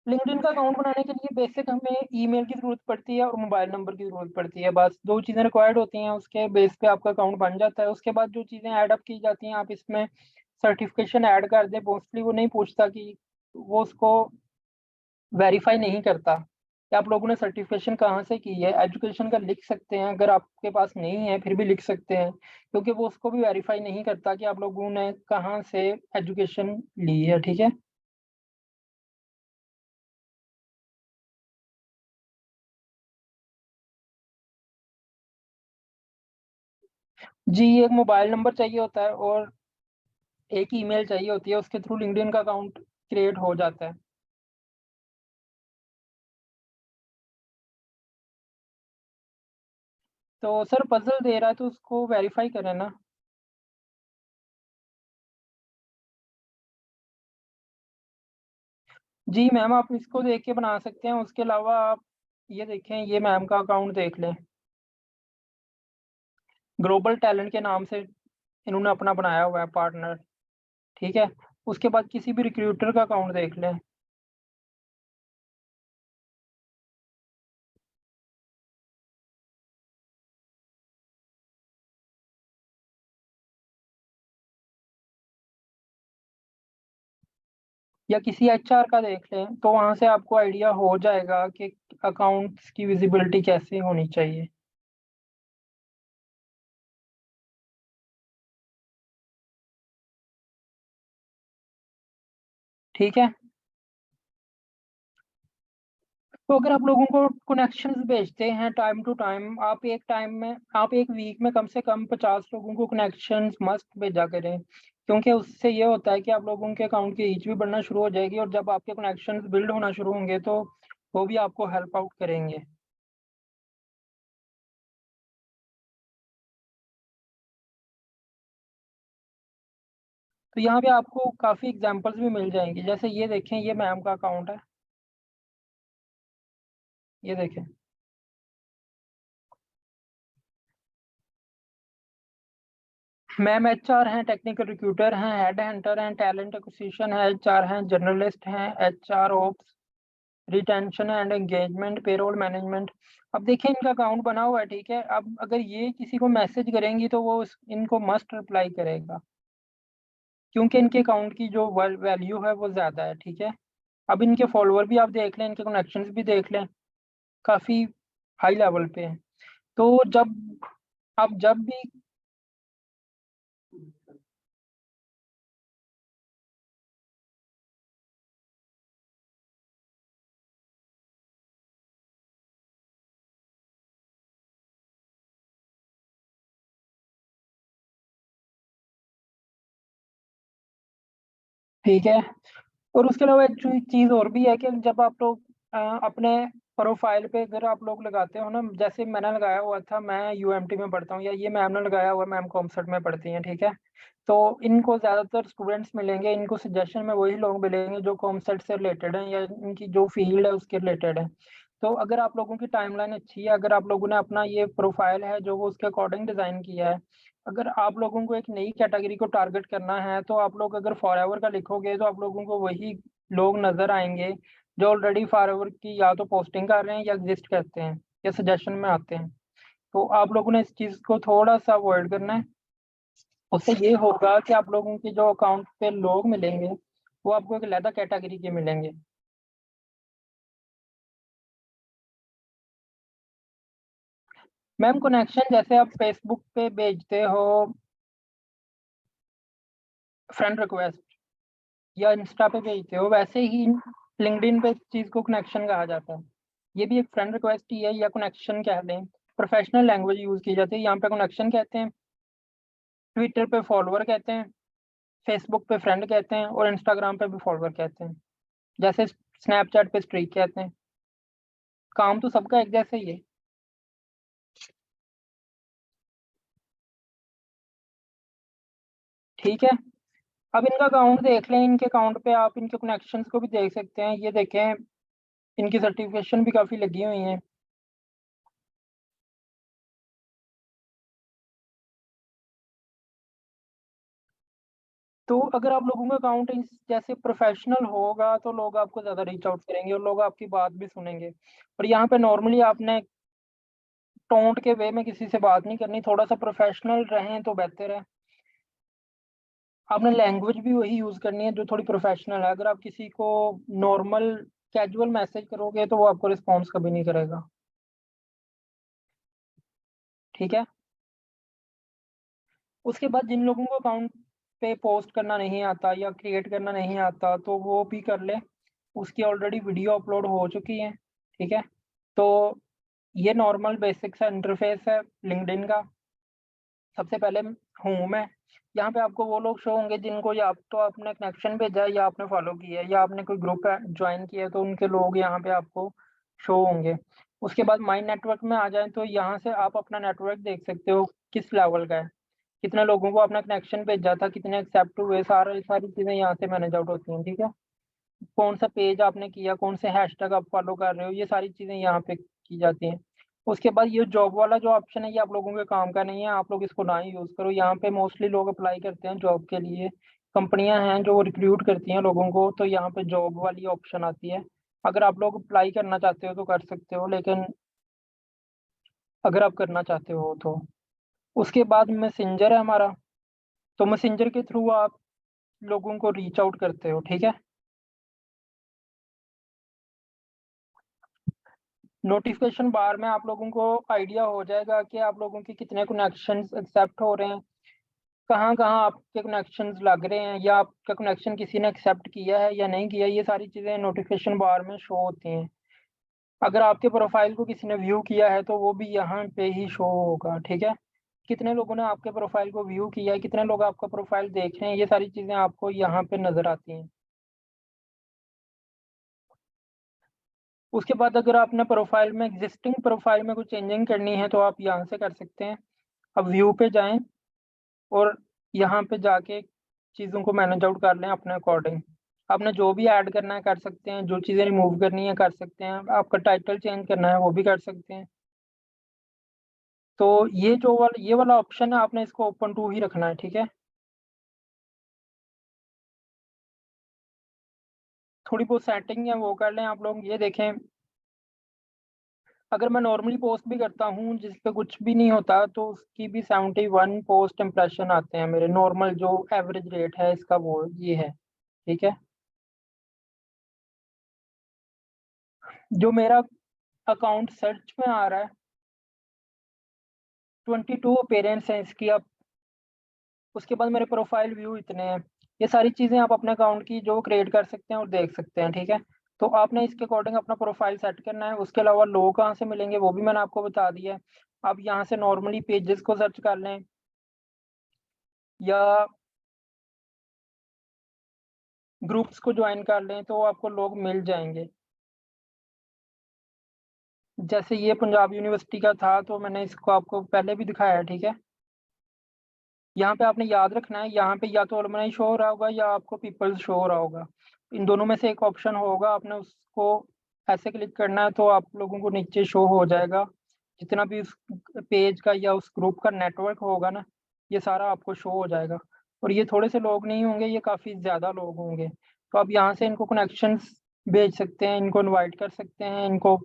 लिंक्डइन का अकाउंट बनाने के लिए बेसिक हमें ईमेल की जरूरत पड़ती है और मोबाइल नंबर की जरूरत पड़ती है, बस दो चीज़ें रिक्वायर्ड होती हैं, उसके बेस पे आपका अकाउंट बन जाता है। उसके बाद जो चीज़ें ऐड अप की जाती हैं, आप इसमें सर्टिफिकेशन ऐड कर दें, मोस्टली वो नहीं पूछता कि वो उसको वेरीफाई नहीं करता कि आप लोगों ने सर्टिफिकेशन कहाँ से की है। एजुकेशन का लिख सकते हैं, अगर आपके पास नहीं है फिर भी लिख सकते हैं, क्योंकि वो उसको भी वेरीफाई नहीं करता कि आप लोगों ने कहाँ से एजुकेशन ली है, ठीक है। जी एक मोबाइल नंबर चाहिए होता है और एक ईमेल चाहिए होती है, उसके थ्रू लिंक्डइन का अकाउंट क्रिएट हो जाता है। तो सर पजल दे रहा है तो उसको वेरीफाई करें ना। जी मैम आप इसको देख के बना सकते हैं, उसके अलावा आप ये देखें, ये मैम का अकाउंट देख लें, ग्लोबल टैलेंट के नाम से इन्होंने अपना बनाया हुआ है पार्टनर, ठीक है। उसके बाद किसी भी रिक्रूटर का अकाउंट देख लें। या किसी एचआर का देख लें, तो वहां से आपको आइडिया हो जाएगा कि अकाउंट्स की विजिबिलिटी कैसे होनी चाहिए। ठीक है। तो अगर आप लोगों को कनेक्शंस भेजते हैं टाइम टू टाइम, आप एक वीक में कम से कम 50 लोगों को कनेक्शंस मस्ट भेजा करें, क्योंकि उससे ये होता है कि आप लोगों के अकाउंट की रीच भी बढ़ना शुरू हो जाएगी, और जब आपके कनेक्शंस बिल्ड होना शुरू होंगे तो वो भी आपको हेल्प आउट करेंगे। तो यहाँ पे आपको काफ़ी एग्जांपल्स भी मिल जाएंगी, जैसे ये देखें, ये मैम का अकाउंट है, ये देखें। मैम एचआर हैं, टेक्निकल रिक्रूटर हैं, हेड हंटर हैं, टैलेंट एक्विजिशन है, एचआर हैं, जर्नलिस्ट हैं, HR ops, retention and engagement, payroll management. अब देखिए इनका अकाउंट बना हुआ है, ठीक है। अब अगर ये किसी को मैसेज करेंगी तो वो इनको मस्ट रिप्लाई करेगा, क्योंकि इनके अकाउंट की जो वैल्यू है वो ज़्यादा है, ठीक है। अब इनके फॉलोअर भी आप देख लें, इनके कनेक्शंस भी देख लें, काफ़ी हाई लेवल पे हैं। तो जब आप जब भी, ठीक है। और उसके अलावा एक चीज़ और भी है कि जब आप लोग अपने प्रोफाइल पे अगर आप लोग लगाते हो ना, जैसे मैंने लगाया हुआ था, मैं यूएमटी में पढ़ता हूँ, या ये मैम ने लगाया हुआ, मैम कॉमसर्ट में पढ़ती हैं, ठीक है। तो इनको ज़्यादातर स्टूडेंट्स मिलेंगे, इनको सजेशन में वही लोग मिलेंगे जो कॉमसर्ट से रिलेटेड हैं या इनकी जो फील्ड है उसके रिलेटेड है। तो अगर आप लोगों की टाइमलाइन अच्छी है, अगर आप लोगों ने अपना ये प्रोफाइल है जो वो उसके अकॉर्डिंग डिज़ाइन किया है, अगर आप लोगों को एक नई कैटेगरी को टारगेट करना है, तो आप लोग अगर फॉरएवर का लिखोगे तो आप लोगों को वही लोग नज़र आएंगे जो ऑलरेडी फॉरएवर की या तो पोस्टिंग कर रहे हैं या एग्जिस्ट करते हैं या सजेशन में आते हैं। तो आप लोगों ने इस चीज़ को थोड़ा सा अवॉइड करना है। उससे ये होगा कि आप लोगों के जो अकाउंट पे लोग मिलेंगे वो आपको एक अलग कैटेगरी के मिलेंगे। मैम कनेक्शन जैसे आप फेसबुक पे भेजते हो फ्रेंड रिक्वेस्ट या इंस्टा पे भेजते हो, वैसे ही लिंक्डइन पे इस चीज़ को कनेक्शन कहा जाता है। ये भी एक फ्रेंड रिक्वेस्ट ही है या कनेक्शन कह लें। प्रोफेशनल लैंग्वेज यूज़ की जाती है, यहाँ पे कनेक्शन कहते हैं, ट्विटर पे फॉलोअर कहते हैं, फेसबुक पे फ्रेंड कहते हैं और इंस्टाग्राम पे भी फॉलोअर कहते हैं, जैसे स्नैपचैट पे स्ट्रीक कहते हैं। काम तो सबका एक जैसा ही है। ठीक है, अब इनका अकाउंट देख लें। इनके अकाउंट पे आप इनके कनेक्शंस को भी देख सकते हैं। ये देखें, इनकी सर्टिफिकेशन भी काफ़ी लगी हुई हैं। तो अगर आप लोगों का अकाउंट जैसे प्रोफेशनल होगा तो लोग आपको ज़्यादा रीच आउट करेंगे और लोग आपकी बात भी सुनेंगे। और यहाँ पे नॉर्मली आपने टोंट के वे में किसी से बात नहीं करनी, थोड़ा सा प्रोफेशनल रहें तो बेहतर है। आपने लैंग्वेज भी वही यूज़ करनी है जो थोड़ी प्रोफेशनल है। अगर आप किसी को नॉर्मल कैजुअल मैसेज करोगे तो वो आपको रिस्पॉन्स कभी नहीं करेगा। ठीक है, उसके बाद जिन लोगों को अकाउंट पे पोस्ट करना नहीं आता या क्रिएट करना नहीं आता तो वो भी कर ले, उसकी ऑलरेडी वीडियो अपलोड हो चुकी है। ठीक है, तो ये नॉर्मल बेसिक सा इंटरफेस है लिंक्डइन का। सबसे पहले होम है, यहाँ पे आपको वो लोग शो होंगे जिनको या आप तो आपने कनेक्शन भेजा है या आपने फॉलो किया है या आपने कोई ग्रुप ज्वाइन किया है, तो उनके लोग यहाँ पे आपको शो होंगे। उसके बाद माई नेटवर्क में आ जाए तो यहाँ से आप अपना नेटवर्क देख सकते हो किस लेवल का है, कितने लोगों को अपना कनेक्शन भेजा था, कितने एक्सेप्ट हुए, सारी चीज़ें यहाँ से मैनेज आउट होती हैं। ठीक है, कौन सा पेज आपने किया, कौन से हैशटैग आप फॉलो कर रहे हो, ये सारी चीज़ें यहाँ पे की जाती हैं। उसके बाद ये जॉब वाला जो ऑप्शन है ये आप लोगों के काम का नहीं है, आप लोग इसको ना ही यूज़ करो। यहाँ पे मोस्टली लोग अप्लाई करते हैं जॉब के लिए, कंपनियां हैं जो रिक्रूट करती हैं लोगों को, तो यहाँ पे जॉब वाली ऑप्शन आती है। अगर आप लोग अप्लाई करना चाहते हो तो कर सकते हो, लेकिन अगर आप करना चाहते हो तो। उसके बाद मैसेंजर है हमारा, तो मैसेंजर के थ्रू आप लोगों को रीच आउट करते हो। ठीक है, नोटिफिकेशन बार में आप लोगों को आइडिया हो जाएगा कि आप लोगों के कितने कनेक्शंस एक्सेप्ट हो रहे हैं, कहाँ कहाँ आपके कनेक्शंस लग रहे हैं या आपका कनेक्शन किसी ने एक्सेप्ट किया है या नहीं किया। ये सारी चीज़ें नोटिफिकेशन बार में शो होती हैं। अगर आपके प्रोफाइल को किसी ने व्यू किया है तो वो भी यहाँ पे ही शो होगा। ठीक है, कितने लोगों ने आपके प्रोफाइल को व्यू किया है, कितने लोग आपका प्रोफाइल देख रहे हैं, ये सारी चीज़ें आपको यहाँ पे नज़र आती हैं। उसके बाद अगर आपने प्रोफाइल में एग्जिस्टिंग प्रोफाइल में कुछ चेंजिंग करनी है तो आप यहाँ से कर सकते हैं। अब व्यू पे जाएं और यहाँ पे जाके चीज़ों को मैनेज आउट कर लें अपने अकॉर्डिंग। आपने जो भी ऐड करना है कर सकते हैं, जो चीज़ें रिमूव करनी है कर सकते हैं, आपका टाइटल चेंज करना है वो भी कर सकते हैं। तो ये वाला ऑप्शन है, आपने इसको ओपन टू ही रखना है। ठीक है, थोड़ी बहुत सेटिंग है वो कर लें आप लोग। ये देखें, अगर मैं नॉर्मली पोस्ट भी करता हूँ जिस पे कुछ भी नहीं होता तो उसकी भी 71 पोस्ट इम्प्रेशन आते हैं मेरे। नॉर्मल जो एवरेज रेट है इसका वो ये है। ठीक है, जो मेरा अकाउंट सर्च में आ रहा है 22 पेरेंट्स हैं इसकी। अब उसके बाद मेरे प्रोफाइल व्यू इतने हैं। ये सारी चीज़ें आप अपने अकाउंट की जो क्रिएट कर सकते हैं और देख सकते हैं। ठीक है, तो आपने इसके अकॉर्डिंग अपना प्रोफाइल सेट करना है। उसके अलावा लोग कहाँ से मिलेंगे वो भी मैंने आपको बता दिया है। आप यहाँ से नॉर्मली पेजेस को सर्च कर लें या ग्रुप्स को ज्वाइन कर लें तो आपको लोग मिल जाएंगे। जैसे ये पंजाब यूनिवर्सिटी का था तो मैंने इसको आपको पहले भी दिखाया है। ठीक है, यहाँ पे आपने याद रखना है, यहाँ पे या तो अलमनाई शो हो रहा होगा या आपको पीपल्स शो हो रहा होगा। इन दोनों में से एक ऑप्शन होगा, आपने उसको ऐसे क्लिक करना है तो आप लोगों को नीचे शो हो जाएगा जितना भी उस पेज का या उस ग्रुप का नेटवर्क होगा ना, ये सारा आपको शो हो जाएगा। और ये थोड़े से लोग नहीं होंगे, ये काफ़ी ज़्यादा लोग होंगे। तो आप यहाँ से इनको कनेक्शंस भेज सकते हैं, इनको इनवाइट कर सकते हैं, इनको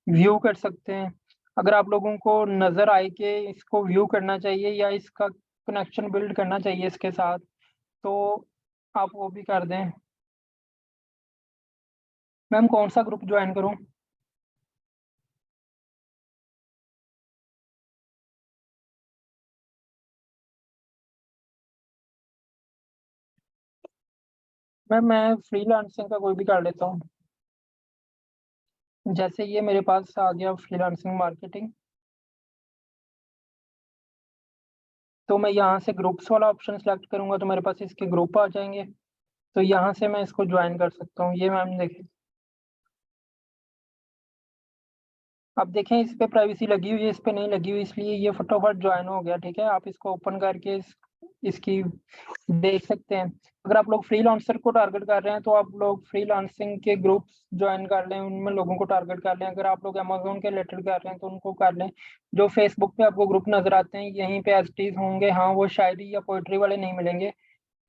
व्यू कर सकते हैं। अगर आप लोगों को नज़र आए कि इसको व्यू करना चाहिए या इसका कनेक्शन बिल्ड करना चाहिए इसके साथ, तो आप वो भी कर दें। मैम कौन सा ग्रुप ज्वाइन करूँ? मैम मैं फ्रीलांसिंग का कोई भी कर लेता हूँ। जैसे ये मेरे पास आ गया फ्रीलांसिंग मार्केटिंग, तो मैं यहाँ से ग्रुप्स वाला ऑप्शन सेलेक्ट करूंगा तो मेरे पास इसके ग्रुप आ जाएंगे। तो यहाँ से मैं इसको ज्वाइन कर सकता हूँ। ये मैम देखें, अब देखें इस पे प्राइवेसी लगी हुई है, इस पे नहीं लगी हुई, इसलिए ये फटाफट ज्वाइन हो गया। ठीक है, आप इसको ओपन करके इसकी देख सकते हैं। अगर आप लोग फ्रीलांसर को टारगेट कर रहे हैं तो आप लोग फ्रीलांसिंग के ग्रुप्स ज्वाइन कर लें, उनमें लोगों को टारगेट कर लें। अगर आप लोग अमेजोन के रिलेटेड कर रहे हैं तो उनको कर लें। जो फेसबुक पे आपको ग्रुप नजर आते हैं यहीं पे एसटीज होंगे, हाँ वो शायरी या पोइट्री वाले नहीं मिलेंगे।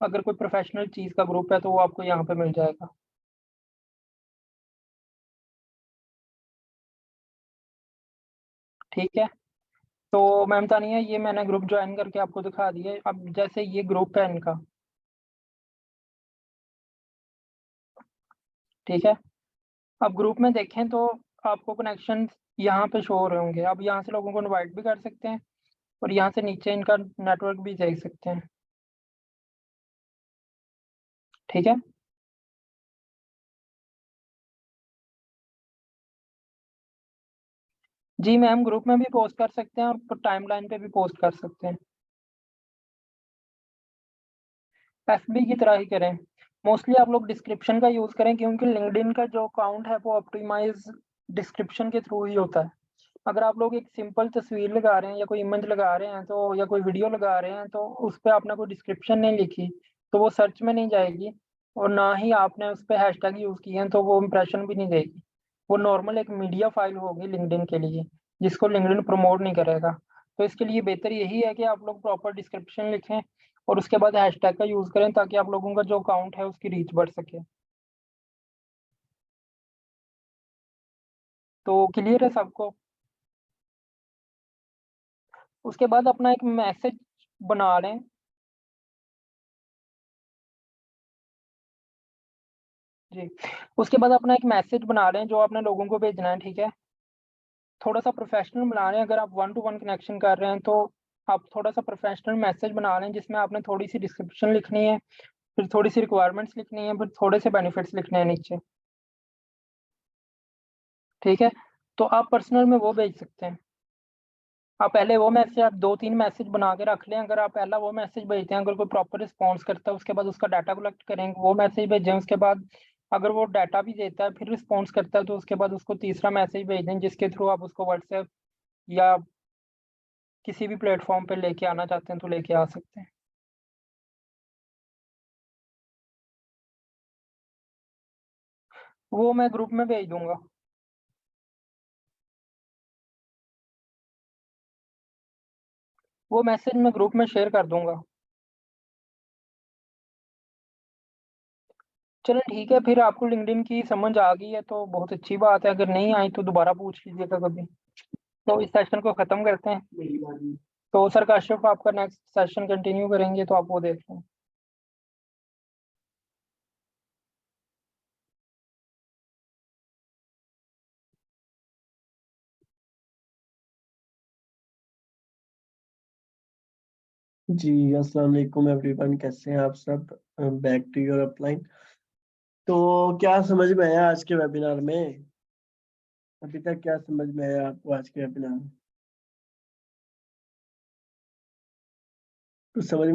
अगर कोई प्रोफेशनल चीज का ग्रुप है तो वो आपको यहाँ पे मिल जाएगा। ठीक है, तो मैम तानिया ये मैंने ग्रुप ज्वाइन करके आपको दिखा दिया है। अब जैसे ये ग्रुप है इनका, ठीक है, अब ग्रुप में देखें तो आपको कनेक्शन यहाँ पे शो हो रहे होंगे। अब यहाँ से लोगों को इनवाइट भी कर सकते हैं और यहाँ से नीचे इनका नेटवर्क भी देख सकते हैं। ठीक है, जी मैम ग्रुप में भी पोस्ट कर सकते हैं और टाइमलाइन पे भी पोस्ट कर सकते हैं। एफबी की तरह ही करें। मोस्टली आप लोग डिस्क्रिप्शन का यूज करें क्योंकि लिंक्डइन का जो अकाउंट है वो ऑप्टिमाइज डिस्क्रिप्शन के थ्रू ही होता है। अगर आप लोग एक सिंपल तस्वीर लगा रहे हैं या कोई इमेज लगा रहे हैं तो, या कोई वीडियो लगा रहे हैं तो उस पर आपने कोई डिस्क्रिप्शन नहीं लिखी तो वो सर्च में नहीं जाएगी। और ना ही आपने उस पर हैशटैग यूज किए हैं तो वो इम्प्रेशन भी नहीं देगी। वो नॉर्मल एक मीडिया फाइल होगी लिंक्डइन के लिए, जिसको लिंक्डइन प्रमोट नहीं करेगा। तो इसके लिए बेहतर यही है कि आप लोग प्रॉपर डिस्क्रिप्शन लिखें और उसके बाद हैशटैग का यूज करें ताकि आप लोगों का जो अकाउंट है उसकी रीच बढ़ सके। तो क्लियर है सबको? उसके बाद अपना एक मैसेज बना लें। जी, उसके बाद अपना एक मैसेज बना लें जो आपने लोगों को भेजना है। ठीक है, थोड़ा सा प्रोफेशनल बना लें। अगर आप 1-to-1 कनेक्शन कर रहे हैं तो आप थोड़ा सा प्रोफेशनल मैसेज बना लें जिसमें आपने थोड़ी सी डिस्क्रिप्शन लिखनी है, फिर थोड़ी सी रिक्वायरमेंट्स लिखनी है, फिर थोड़े से बेनिफिट्स लिखने हैं नीचे। ठीक है, तो आप पर्सनल में वो भेज सकते हैं। आप पहले वो मैसेज, आप 2-3 मैसेज बना के रख लें। अगर आप पहला वो मैसेज भेजते हैं, अगर कोई प्रॉपर रिस्पॉन्स करता है उसके बाद उसका डाटा कलेक्ट करेंगे, वो मैसेज भेजें। उसके बाद अगर वो डाटा भी देता है फिर रिस्पॉन्स करता है तो उसके बाद उसको तीसरा मैसेज भेज दें जिसके थ्रू आप उसको व्हाट्सएप या किसी भी प्लेटफॉर्म पे लेके आना चाहते हैं तो लेके आ सकते हैं। वो मैं ग्रुप में भेज दूंगा। वो मैसेज मैं ग्रुप में शेयर कर दूंगा। चलो ठीक है, फिर आपको लिंक्डइन की समझ आ गई है तो बहुत अच्छी बात है। अगर नहीं आई तो दोबारा पूछ लीजिएगा कभी। तो इस सेशन को खत्म करते हैं। तो सर काशिफ आपका नेक्स्ट सेशन कंटिन्यू करेंगे तो आप वो देख लें। जी अस्सलाम वालेकुम एवरीवन, कैसे हैं आप सब? Back to your upline. तो क्या समझ में आया आज के वेबिनार में? अभी तक क्या समझ में आया आपको आज के वेबिनार में? कुछ समझ में